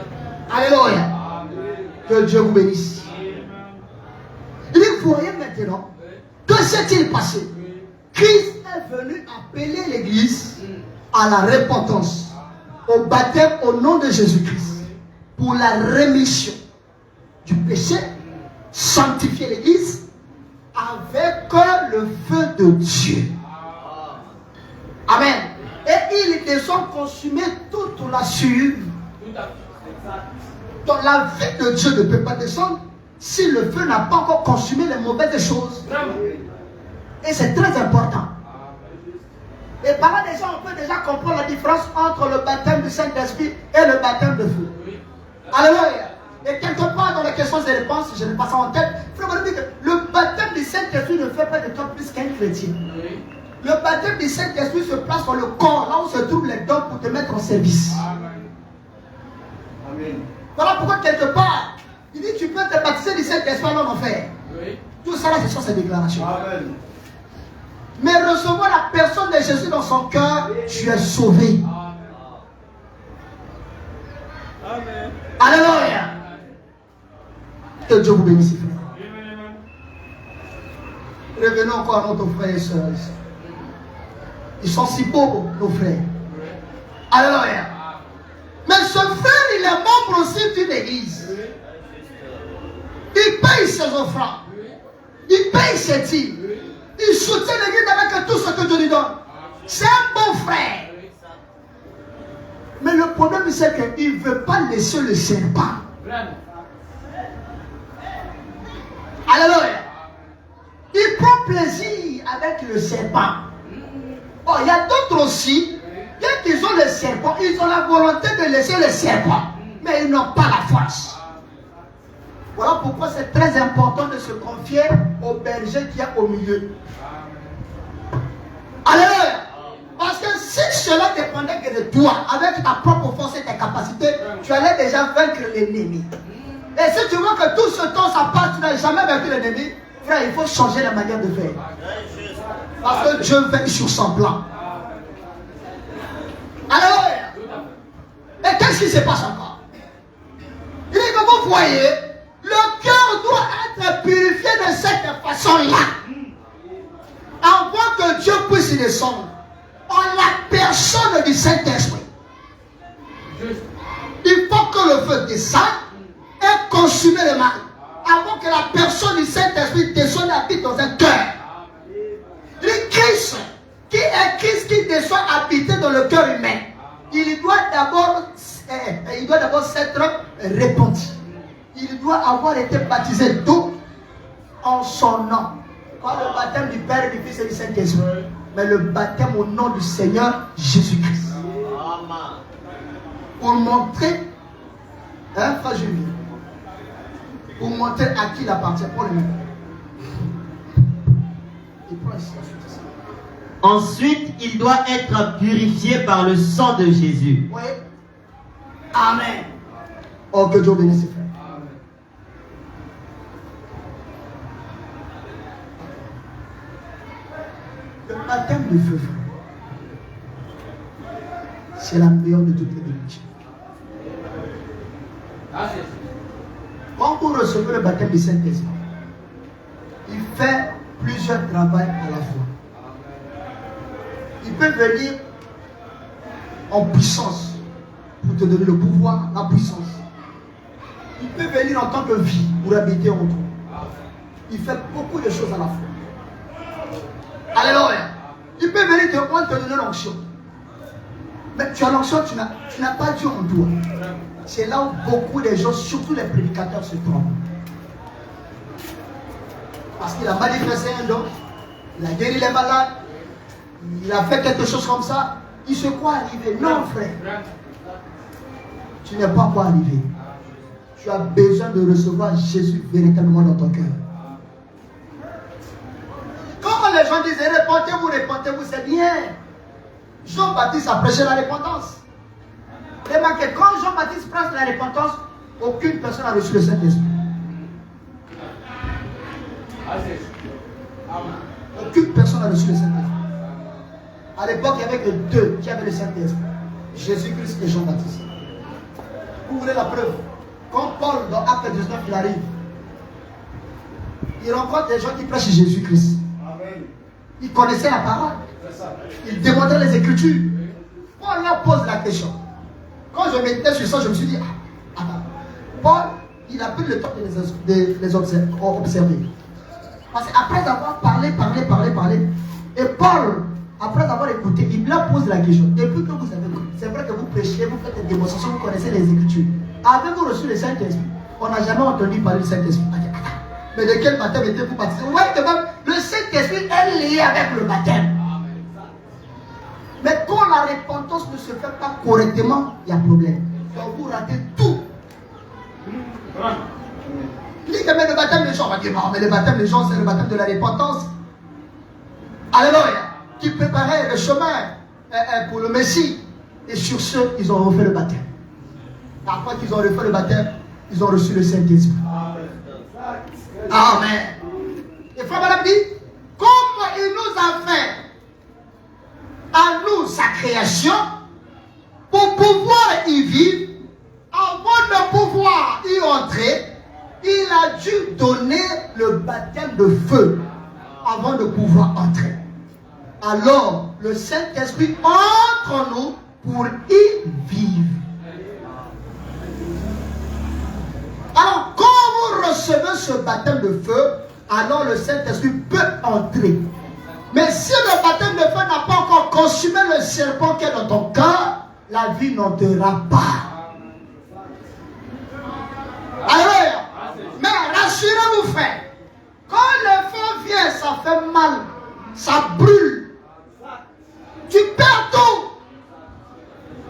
Alléluia. Que Dieu vous bénisse. Et vous voyez maintenant, que s'est-il passé? Christ est venu appeler l'Église à la repentance, au baptême au nom de Jésus-Christ, pour la rémission du péché, sanctifier l'Église avec le feu de Dieu. Amen. Et il descend consumer toute la sueur. Donc la vie de Dieu ne peut pas descendre si le feu n'a pas encore consumé les mauvaises choses. Et c'est très important. Et par là déjà, on peut déjà comprendre la différence entre le baptême du Saint-Esprit et le baptême de feu. Alléluia. Et quelque part dans les questions et réponses, je n'ai pas ça en tête, frère, vous dites que le baptême du Saint-Esprit ne fait pas de toi plus qu'un chrétien. Le baptême du Saint-Esprit se place dans le corps, là où se trouvent les dons pour te mettre en service. Amen. Voilà pourquoi quelque part, il dit tu peux te baptiser du Saint-Esprit en enfer. Tout ça là, ce sont ses déclarations. Amen. Mais recevoir la personne de Jésus dans son cœur, tu es sauvé. Amen. Alléluia. Que Dieu vous bénisse, frère. Revenons encore à nos frères et sœurs. Ils sont si beaux, nos frères. Alléluia. Mais ce frère, il est membre aussi d'une église. Il paye ses offrandes. Il paye ses dîmes. Il soutient l'église avec tout ce que Dieu lui donne. C'est un bon frère. Mais le problème, c'est qu'il ne veut pas laisser le serpent. Vraiment. Alléluia. Il prend plaisir avec le serpent. Oh, il y a d'autres aussi. Dès qu'ils ont le serpent, ils ont la volonté de laisser le serpent. Mais ils n'ont pas la force. Voilà pourquoi c'est très important de se confier au berger qui est au milieu. Alléluia. Parce que si cela dépendait que de toi, avec ta propre force et tes capacités, tu allais déjà vaincre l'ennemi. Et si tu vois que tout ce temps ça passe, tu n'as jamais vaincu l'ennemi, frère, il faut changer la manière de faire. Parce que Dieu veille sur son plan. Alléluia. Et qu'est-ce qui se passe encore? Il dit que vous voyez, le cœur doit être purifié de cette façon-là. Avant que Dieu puisse y descendre, en la personne du Saint-Esprit. Il faut que le feu descende et consume le mal. Avant que la personne du Saint-Esprit descende et habite dans un cœur. Le Christ, qui descend habiter dans le cœur humain, il doit d'abord s'être répandu. Il doit avoir été baptisé d'eau en son nom. Pas le baptême du Père, du Fils et du Saint-Esprit, mais le baptême au nom du Seigneur Jésus-Christ. Pour montrer, frère Julien, pour montrer à qui il appartient. Pour le même. Ensuite, il doit être purifié par le sang de Jésus. Oui. Amen. Oh, que Dieu bénisse ses frères. Le baptême de feu, c'est la meilleure de toutes les bénédictions. Quand vous recevez le baptême du Saint-Esprit, il fait plusieurs travaux à la fois. Il peut venir en puissance pour te donner le pouvoir, la puissance. Il peut venir en tant que vie pour habiter en toi. Il fait beaucoup de choses à la fois. Alléluia. Il peut venir te donner l'onction. Mais tu as l'onction, tu n'as pas Dieu en toi. C'est là où beaucoup de gens, surtout les prédicateurs, se trompent. Parce qu'il a manifesté un don, il a guéri les malades, il a fait quelque chose comme ça, il se croit arrivé. Non, frère. Tu n'es pas encore arrivé. Tu as besoin de recevoir Jésus véritablement dans ton cœur. Quand les gens disaient répentez-vous, répentez-vous, c'est bien. Jean-Baptiste a prêché la repentance. Remarquez, quand Jean-Baptiste prêche la repentance, aucune personne n'a reçu le Saint-Esprit. Aucune personne n'a reçu le Saint-Esprit. À l'époque, il n'y avait que deux qui avaient le Saint-Esprit. Jésus-Christ et Jean-Baptiste. Vous voulez la preuve? Quand Paul, dans Acte 19, il arrive, il rencontre des gens qui prêchent Jésus-Christ. Il connaissait la parole. Il démontrait les Écritures. Paul leur pose la question. Quand je méditais sur ça, je me suis dit, Paul, il a pris le temps de les observer. Parce qu'après avoir parlé, et Paul, après avoir écouté, il leur pose la question. Depuis que vous avez écouté, c'est vrai que vous prêchez, vous faites des démonstrations, vous connaissez les Écritures. Avez-vous reçu le Saint-Esprit? On n'a jamais entendu parler du Saint-Esprit. Mais de quel baptême étiez-vous baptisé? Vous voyez que même le Saint-Esprit est lié avec le baptême. Mais quand la repentance ne se fait pas correctement, il y a problème. Donc vous ratez tout. Il dit que mais le baptême des gens, on va dire non, mais le baptême des gens, c'est le baptême de la repentance. Alléluia. Qui préparait le chemin pour le Messie. Et sur ce, ils ont refait le baptême. Après qu'ils ont refait le baptême, ils ont reçu le Saint-Esprit. Amen. Et frère Madame dit, comme il nous a fait à nous sa création, pour pouvoir y vivre, avant de pouvoir y entrer, il a dû donner le baptême de feu avant de pouvoir entrer. Alors, le Saint-Esprit entre en nous pour y vivre. Alors, quand vous recevez ce baptême de feu, alors le Saint-Esprit peut entrer. Mais si le baptême de feu n'a pas encore consumé le serpent qui est dans ton cœur, la vie n'entera pas. Alléluia. Mais rassurez-vous, frère, quand le feu vient, ça fait mal, ça brûle, tu perds tout.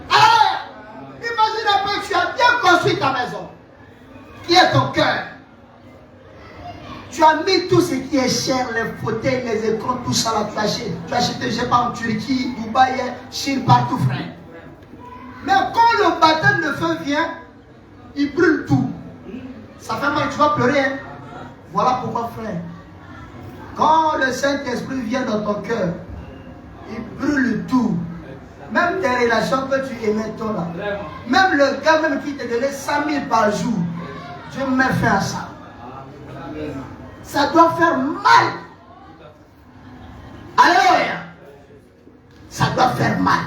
Alors, imagine un peu que tu as bien construit ta maison, qui est ton cœur. Tu as mis tout ce qui est cher, les fauteuils, les écrans, tout ça là, tu as acheté, je sais pas, en Turquie, Dubaï, Chine, partout, frère. Mais quand le baptême de feu vient, il brûle tout. Ça fait mal, tu vas pleurer. Hein? Voilà pourquoi, frère. Quand le Saint-Esprit vient dans ton cœur, il brûle tout. Même tes relations que tu aimais, toi là. Même le gars même qui te donnait 100 000 par jour, Dieu me fait à ça. Ça doit faire mal. Alléluia. Ça doit faire mal.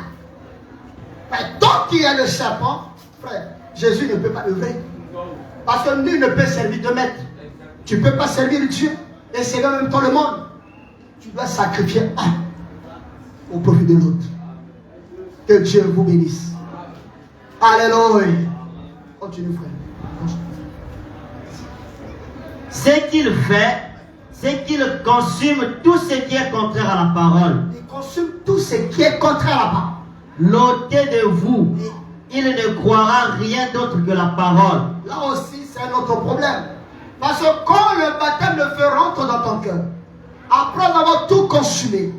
Mais tant qu'il y a le serpent, frère, Jésus ne peut pas œuvrer. Parce que nul ne peut servir de maître. Tu ne peux pas servir Dieu et servir en même temps le monde. Tu dois sacrifier un au profit de l'autre. Que Dieu vous bénisse. Alléluia. Continue, frère. Ce qu'il fait, c'est qu'il consume tout ce qui est contraire à la parole. Il consume tout ce qui est contraire à la parole. L'ôter de vous, il ne croira rien d'autre que la parole. Là aussi, c'est un autre problème. Parce que quand le baptême de feu rentre dans ton cœur, après avoir tout consumé,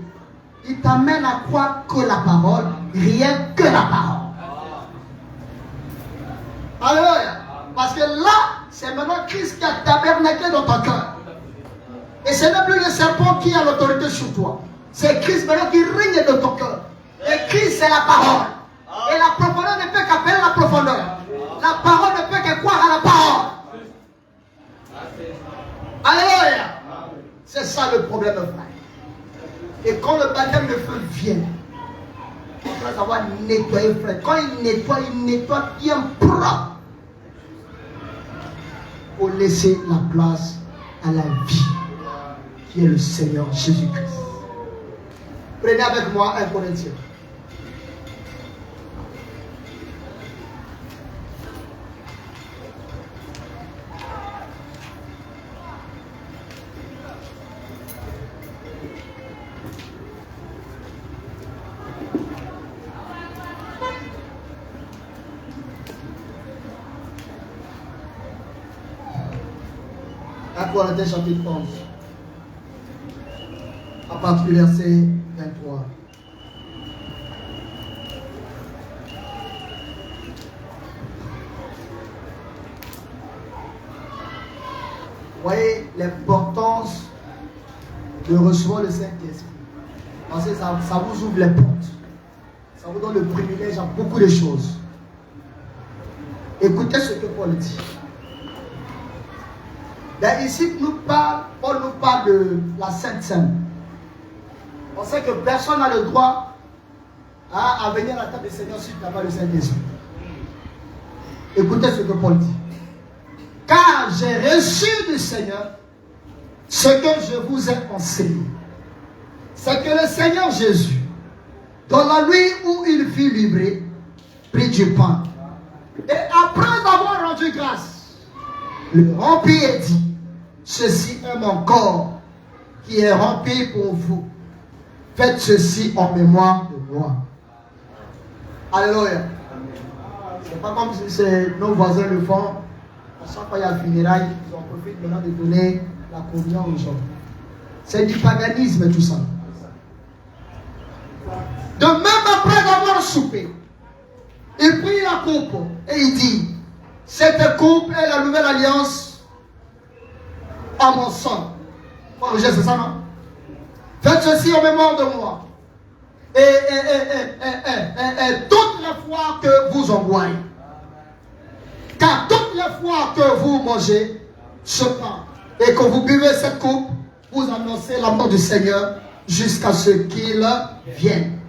il t'amène à croire que la parole, rien que la parole. Alléluia. Parce que là, c'est maintenant Christ qui a tabernaqué dans ton cœur. Et ce n'est plus le serpent qui a l'autorité sur toi. C'est Christ maintenant qui règne dans ton cœur. Et Christ, c'est la parole. Et la profondeur ne peut qu'appeler la profondeur. La parole ne peut que croire à la parole. Alléluia. C'est ça le problème, frère. Et quand le baptême de feu vient, après avoir nettoyé, frère, quand il nettoie bien propre pour laisser la place à la vie qui est le Seigneur Jésus-Christ. Prenez avec moi 1 Corinthiens. Corinthiens chapitre 11, à partir du verset 23. Voyez l'importance de recevoir le Saint-Esprit. Parce que ça vous ouvre les portes. Ça vous donne le privilège à beaucoup de choses. Écoutez ce que Paul dit. Ben ici, Paul nous parle de la Sainte Seine. On sait que personne n'a le droit à venir à la table du Seigneur si tu n'as pas le Saint-Esprit. Écoutez ce que Paul dit. Car j'ai reçu du Seigneur ce que je vous ai enseigné. C'est que le Seigneur Jésus, dans la nuit où il fut livré, prit du pain. Et après avoir rendu grâce, le remplit et dit, ceci est mon corps qui est rempli pour vous. Faites ceci en mémoire de moi. Alléluia. C'est pas comme si nos voisins le font. À chaque fois il y a le funérail, ils en profitent maintenant de donner la communion aux gens. C'est du paganisme tout ça. De même après avoir soupé, il prit la coupe et il dit, cette coupe est la nouvelle alliance à mon sang. C'est ça, non? Faites ceci en mémoire de moi. Et toutes les fois que vous en boirez. Car toutes les fois que vous mangez ce pain et que vous buvez cette coupe, vous annoncez la mort du Seigneur jusqu'à ce qu'il vienne.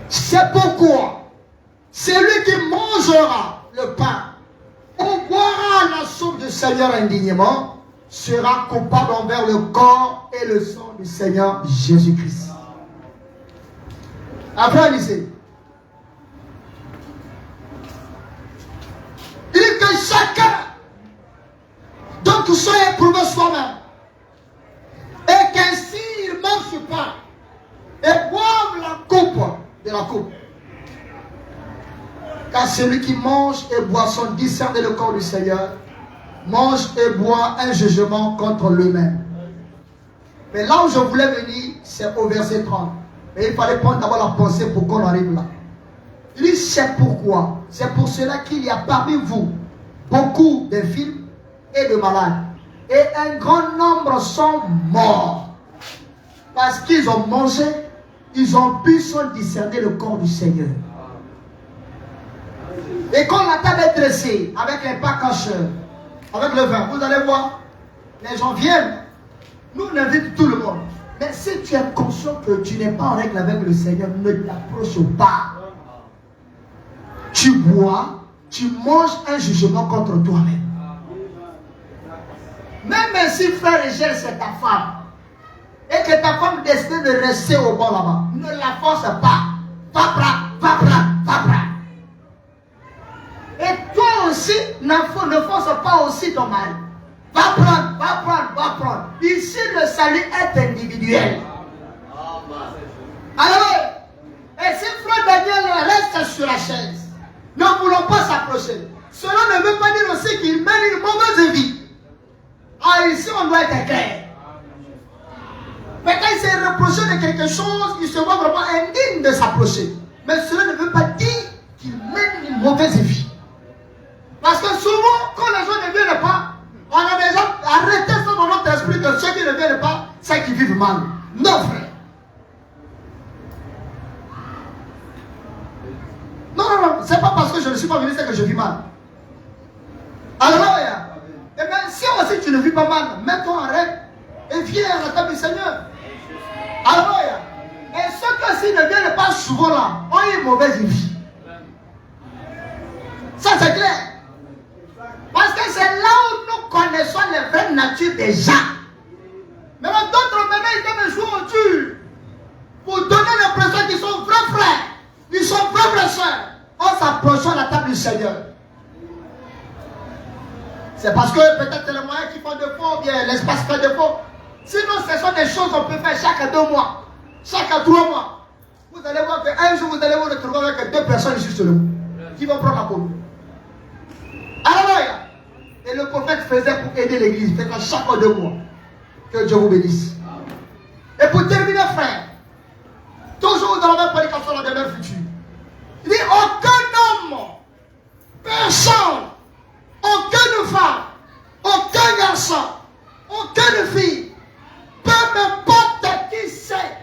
C'est pourquoi celui qui mangera le pain ou boira la soupe du Seigneur indignement sera coupable envers le corps et le sang du Seigneur Jésus-Christ. Après, lisez. chacun. Donc soyez éprouvé soi-même. Et qu'ainsi ils mangent pas et boivent la coupe de la coupe. Car celui qui mange et boit sans discerner le corps du Seigneur, mange et boit un jugement contre lui-même. Mais là où je voulais venir, c'est au verset 30. Mais il fallait prendre d'abord la pensée pour qu'on arrive là. Il dit, c'est pourquoi. C'est pour cela qu'il y a parmi vous beaucoup d'infirmes et de malades. Et un grand nombre sont morts. Parce qu'ils ont mangé, ils ont pu sans discerner le corps du Seigneur. Et quand la table est dressée avec les pacacheurs, avec le vin, vous allez voir, les gens viennent. Nous, on invite tout le monde. Mais si tu es conscient que tu n'es pas en règle avec le Seigneur, ne t'approche pas. Tu bois, tu manges un jugement contre toi-même. Même si frère et sœur, c'est ta femme, et que ta femme décide de rester au bord là-bas, ne la force pas. Va prendre. Et toi aussi, ne force pas aussi ton mari. Va prendre. Ici, le salut est individuel. Alors, et si frère Daniel reste sur la chaise, ne voulons pas s'approcher. Cela ne veut pas dire aussi qu'il mène une mauvaise vie. Ah, ici, on doit être clair. Mais quand il s'est reproché de quelque chose, il se voit vraiment indigne de s'approcher. Mais cela ne veut pas dire qu'il mène une mauvaise vie. Parce que souvent, quand les gens ne viennent pas, on a déjà arrêté ça dans notre esprit que ceux qui ne viennent pas, c'est qu'ils vivent mal. Non, frère. Non. C'est pas parce que je ne suis pas venu, c'est que je vis mal. Alléluia. Et bien, si aussi tu ne vis pas mal, mets-toi en règle et viens à la table du Seigneur. Alléluia. Et ceux qui ne viennent pas souvent là, ont une mauvaise vie. Ça, c'est clair. Parce que c'est là où nous connaissons les vraies natures des gens. Mais d'autres maintenant, ils aiment jouer au dur pour donner l'impression qu'ils sont vrais frères. Ils sont vrais sœurs. En s'approchant à la table du Seigneur. C'est parce que peut-être c'est les moyens qui font défaut, ou bien l'espace fait défaut. Sinon, ce sont des choses qu'on peut faire chaque 2 mois, chaque 3 mois. Vous allez voir qu'un jour, vous allez vous retrouver avec 2 personnes ici sur le mot qui vont prendre la communion. Alléluia. Et le prophète faisait pour aider l'église, fait que chaque 2 mois. Que Dieu vous bénisse. Et pour terminer, frère, toujours dans la même prédication, dans la demeure future, il dit aucun homme, personne, aucune femme, aucun garçon, aucune fille, peu importe qui c'est,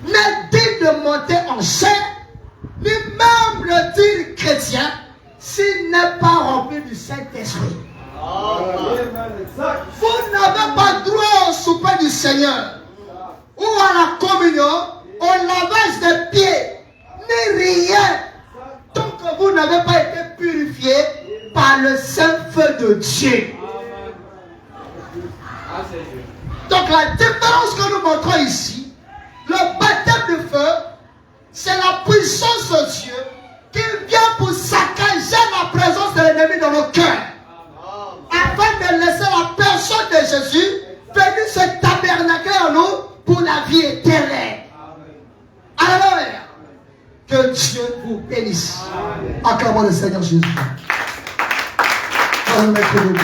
n'est digne de monter en chair, ni même le dire chrétien, s'il n'est pas rempli du Saint-Esprit. Vous n'avez pas droit au souper du Seigneur ou à la communion, au lavage des pieds, ni rien, tant que vous n'avez pas été purifié par le Saint-Feu de Dieu. Donc la différence que nous montrons ici, le baptême de feu, c'est la puissance de Dieu qui vient pour saccager la présence de l'ennemi dans nos cœurs, afin de laisser la personne de Jésus venir se tabernaculer en nous pour la vie éternelle. Alléluia. Que Dieu vous bénisse. Acclamons le Seigneur Jésus. On va nous mettre debout.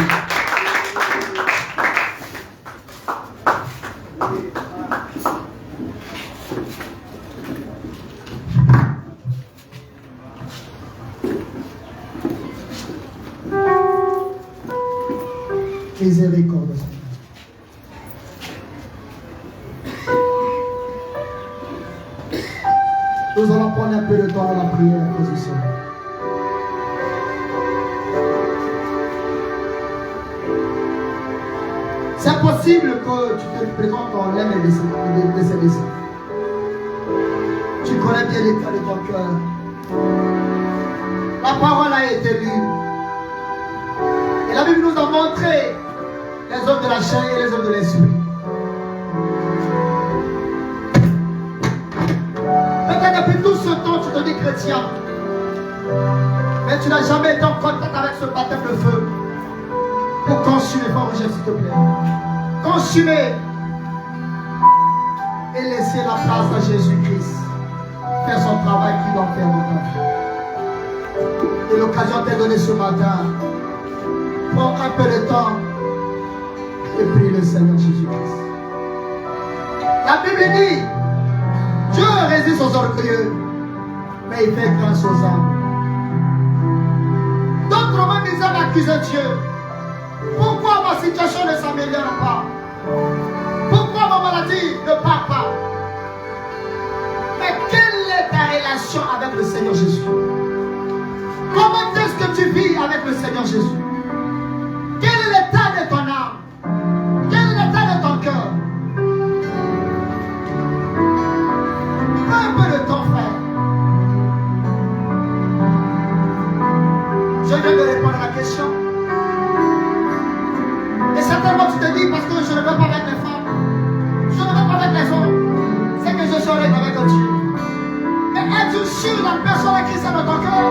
Miséricorde. Nous allons prendre un peu de temps dans la prière à cause du Seigneur. C'est possible que tu te présentes en l'aime et décédé. Tu connais bien l'état de ton cœur. La parole a été lue. Et la Bible nous a montré les œuvres de la chair et les œuvres de l'esprit. Peut-être depuis tout ce temps, tu te dis chrétien. Mais tu n'as jamais été en contact avec ce baptême de feu pour consumer, frère Roger, s'il te plaît. Consumer et laisser la place à Jésus-Christ faire son travail qu'il doit faire dans ta vie. Et l'occasion t'est donnée ce matin. Prends un peu de temps et prie le Seigneur Jésus-Christ. La Bible dit, Dieu résiste aux orgueilleux, mais il fait grâce aux hommes. D'autres hommes disaient accuser Dieu. Pourquoi ma situation ne s'améliore pas? Pourquoi ma maladie ne part pas? Mais quelle est ta relation avec le Seigneur Jésus? Comment est-ce que tu vis avec le Seigneur Jésus? Quel est l'état de ton âme? Quel est l'état de ton cœur? Prends un peu de temps, frère. Je viens de répondre à la question. Et certainement tu te dis, parce que je ne veux pas avec les femmes, je ne veux pas avec les hommes, c'est que je serai avec Dieu. Mais es-tu sûr de la personne qui est dans ton cœur?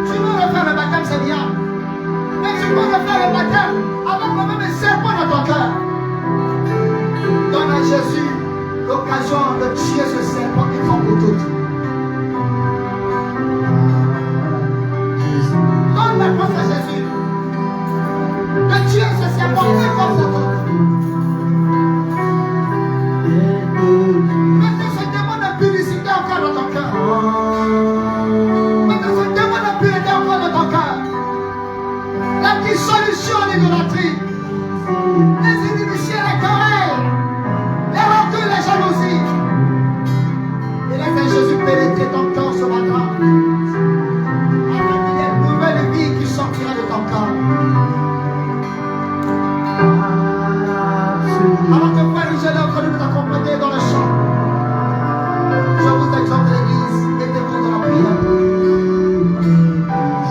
Tu veux refaire le baptême, c'est bien. Mais tu peux refaire le baptême avec le même serpent dans ton cœur. Donne à Jésus l'occasion de tuer ce serpent qui prend pour tout. Donne la grâce à Jésus de tuer ce serpent qui prend pour tout. Maintenant, ce démon de publicité encore dans ton cœur. Maintenant, ce démon de pureté encore dans ton cœur. La dissolution de l'idolâtrie, les inhibitions, les querelles, les orgueils, les jalousies. Et laisse Jésus pénétrer ton cœur ce matin. Afin qu'il y ait une nouvelle vie qui sortira de ton cœur. Alors que Frère Michel est en train de nous accompagner dans le chant, je vous exhorte l'église, mettez-vous dans la prière.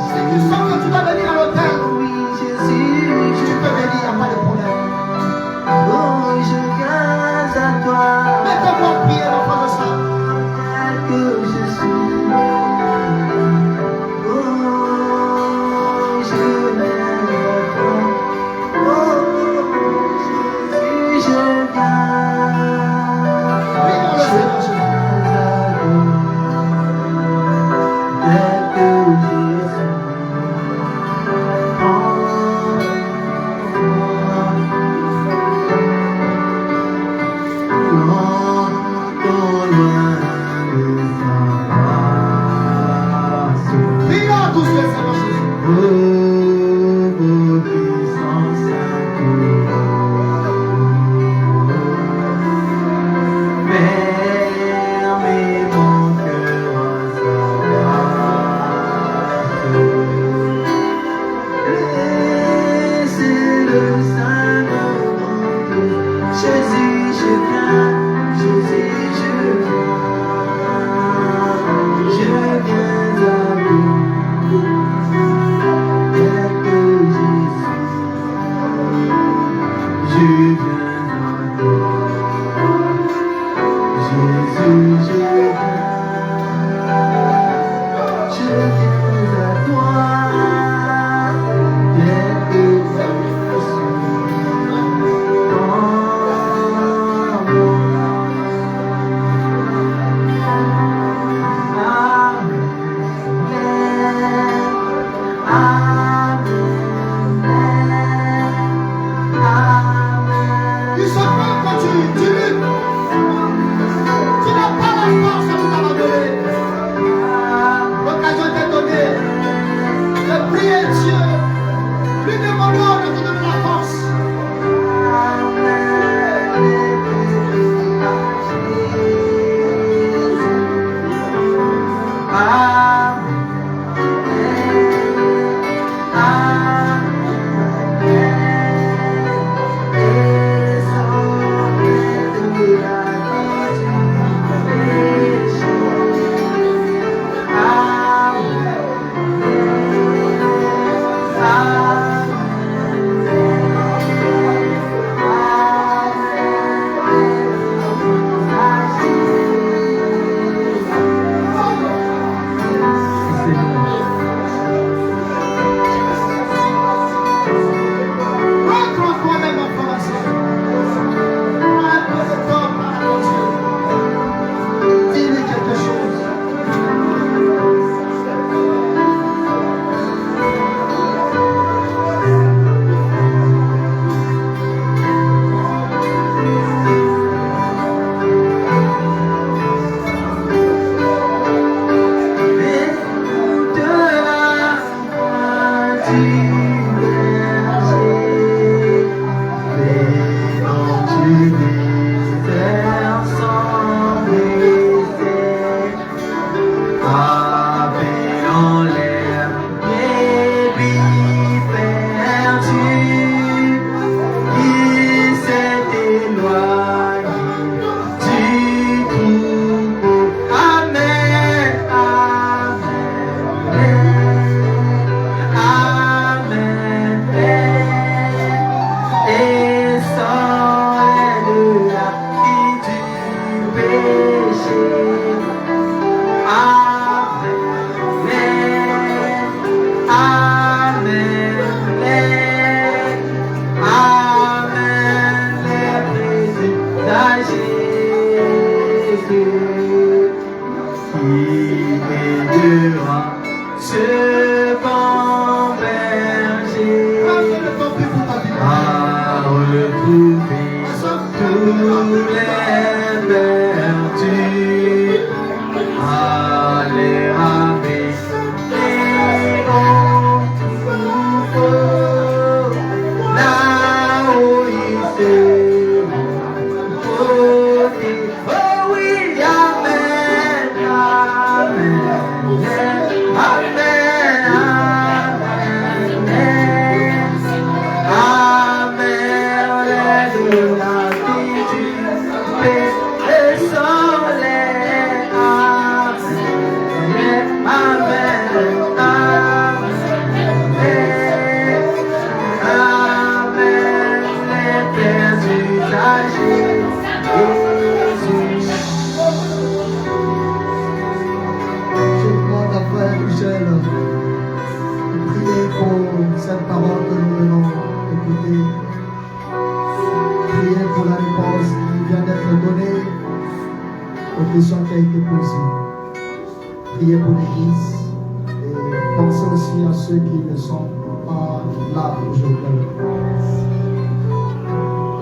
Si tu sens que tu dois venir à l'hôtel, tu peux venir, il n'y a pas de problème. Mettez-vous en prière en face de ça.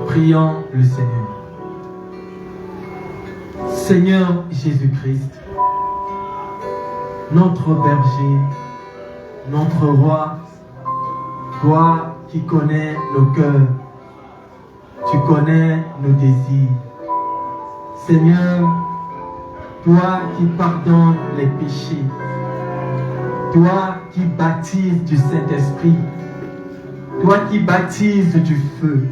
Prions le Seigneur. Seigneur Jésus-Christ, notre berger, notre roi, toi qui connais nos cœurs, tu connais nos désirs. Seigneur, toi qui pardonnes les péchés, toi qui baptises du Saint-Esprit, toi qui baptises du feu.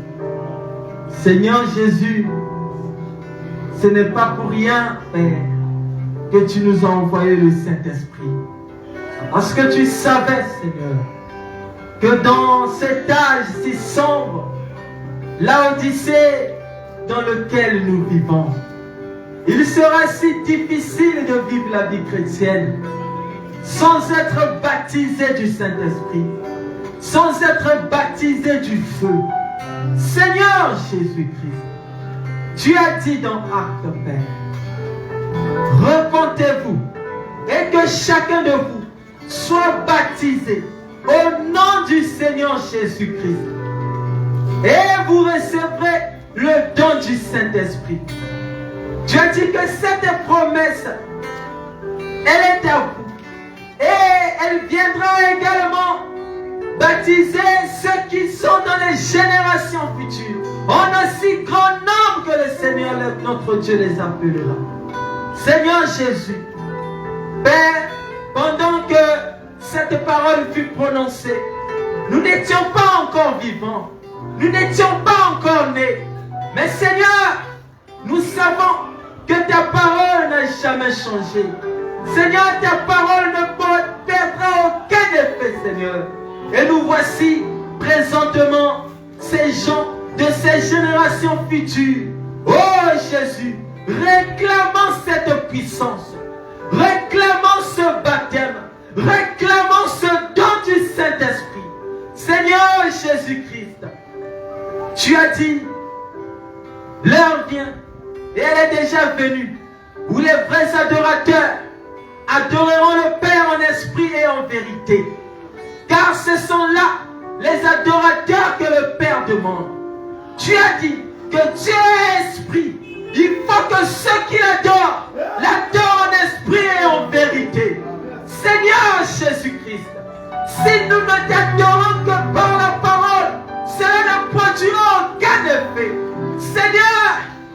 Seigneur Jésus, ce n'est pas pour rien, Père, que tu nous as envoyé le Saint-Esprit. Parce que tu savais, Seigneur, que dans cet âge si sombre, l'Odyssée dans lequel nous vivons, il sera si difficile de vivre la vie chrétienne sans être baptisé du Saint-Esprit, sans être baptisé du feu. Seigneur Jésus-Christ, tu as dit dans Actes, Père, repentez-vous et que chacun de vous soit baptisé au nom du Seigneur Jésus-Christ et vous recevrez le don du Saint-Esprit. Tu as dit que cette promesse, elle est à vous et elle viendra également baptiser ceux qui sont dans les générations futures en aussi grand nombre que le Seigneur notre Dieu les appellera. Seigneur Jésus, Père, pendant que cette parole fut prononcée, nous n'étions pas encore vivants, nous n'étions pas encore nés, mais Seigneur, nous savons que ta parole n'a jamais changé. Seigneur, ta parole ne perdra aucun effet, Seigneur. Et nous voici présentement ces gens de ces générations futures. Oh Jésus, réclamant cette puissance, réclamant ce baptême, réclamant ce don du Saint-Esprit. Seigneur Jésus-Christ, tu as dit, l'heure vient, et elle est déjà venue, où les vrais adorateurs adoreront le Père en esprit et en vérité. Car ce sont là les adorateurs que le Père demande. Tu as dit que Dieu est esprit. Il faut que ceux qui l'adorent, l'adorent en esprit et en vérité. Seigneur Jésus-Christ, si nous ne t'adorons que par la parole, cela ne produira aucun effet. Seigneur,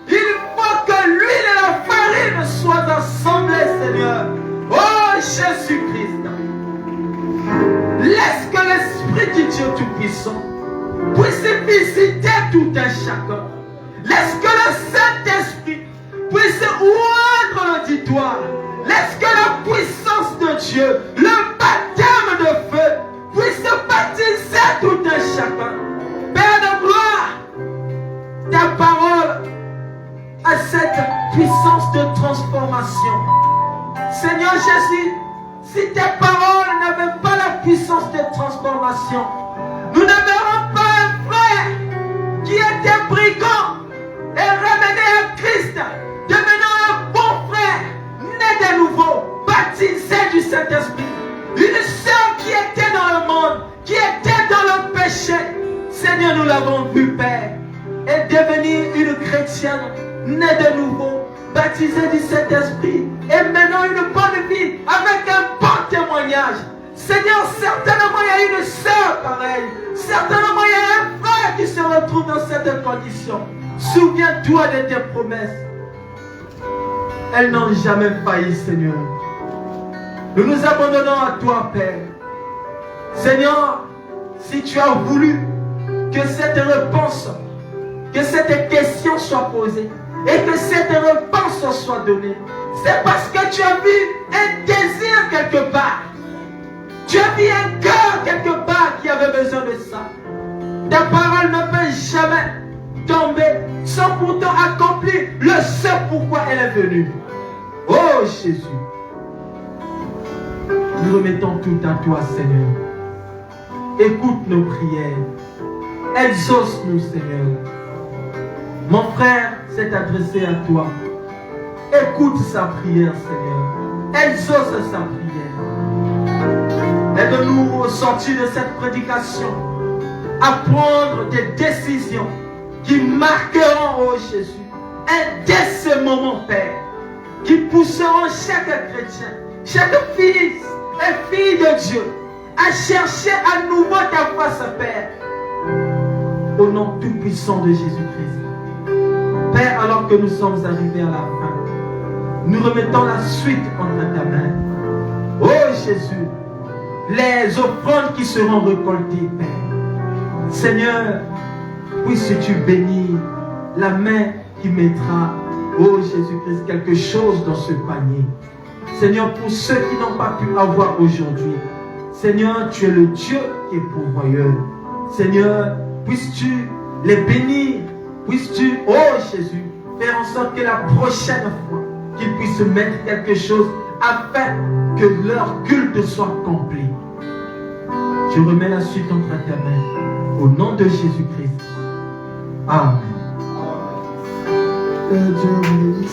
il faut que l'huile et la farine soient assemblées, Seigneur. Oh Jésus-Christ, laisse que l'Esprit du Dieu Tout-Puissant puisse visiter tout un chacun. Laisse que le Saint-Esprit puisse oindre l'auditoire. Laisse que la puissance de Dieu, le baptême de feu, puisse baptiser tout un chacun. Père de gloire, ta parole a cette puissance de transformation. Seigneur Jésus, si tes paroles n'avaient pas la puissance de transformation, nous ne verrons pas un frère qui était brigand et ramené à Christ, devenant un bon frère, né de nouveau, baptisé du Saint-Esprit. Une sœur qui était dans le monde, qui était dans le péché. Seigneur, nous l'avons vu, Père. et devenir une chrétienne née de nouveau, baptisée du Saint-Esprit et menant une bonne vie avec un bon témoignage. Seigneur, certainement il y a une sœur pareille, certainement il y a un frère qui se retrouve dans cette condition. Souviens-toi de tes promesses. Elles n'ont jamais failli, Seigneur. Nous nous abandonnons à toi, Père. Seigneur, si tu as voulu que cette réponse, que cette question soit posée et que cette réponse soit donnée, c'est parce que tu as vu un désir quelque part. Tu as vu un cœur quelque part qui avait besoin de ça. Ta parole ne peut jamais tomber sans pourtant accomplir le ce pourquoi elle est venue. Oh Jésus, nous remettons tout à toi, Seigneur. Écoute nos prières. Exauce-nous, Seigneur. Mon frère s'est adressé à toi. Écoute sa prière, Seigneur. Exauce sa prière. Aide-nous au sortir de cette prédication à prendre des décisions qui marqueront, oh Jésus, un dès ce moment, Père, qui pousseront chaque chrétien, chaque fils et fille de Dieu à chercher à nouveau ta face, Père, au nom tout-puissant de Jésus-Christ. Père, alors que nous sommes arrivés à la fin, nous remettons la suite entre ta main. Oh Jésus, les offrandes qui seront récoltées, Père. Seigneur, puisses-tu bénir la main qui mettra, oh Jésus-Christ, quelque chose dans ce panier. Seigneur, pour ceux qui n'ont pas pu avoir aujourd'hui, Seigneur, tu es le Dieu qui est pourvoyeur. Seigneur, puisses-tu les bénir, puisses-tu, oh Jésus, faire en sorte que la prochaine fois, qu'ils puissent mettre quelque chose afin que leur culte soit complet. Je remets la suite entre ta main, au nom de Jésus-Christ. Amen. Que Dieu vous bénisse.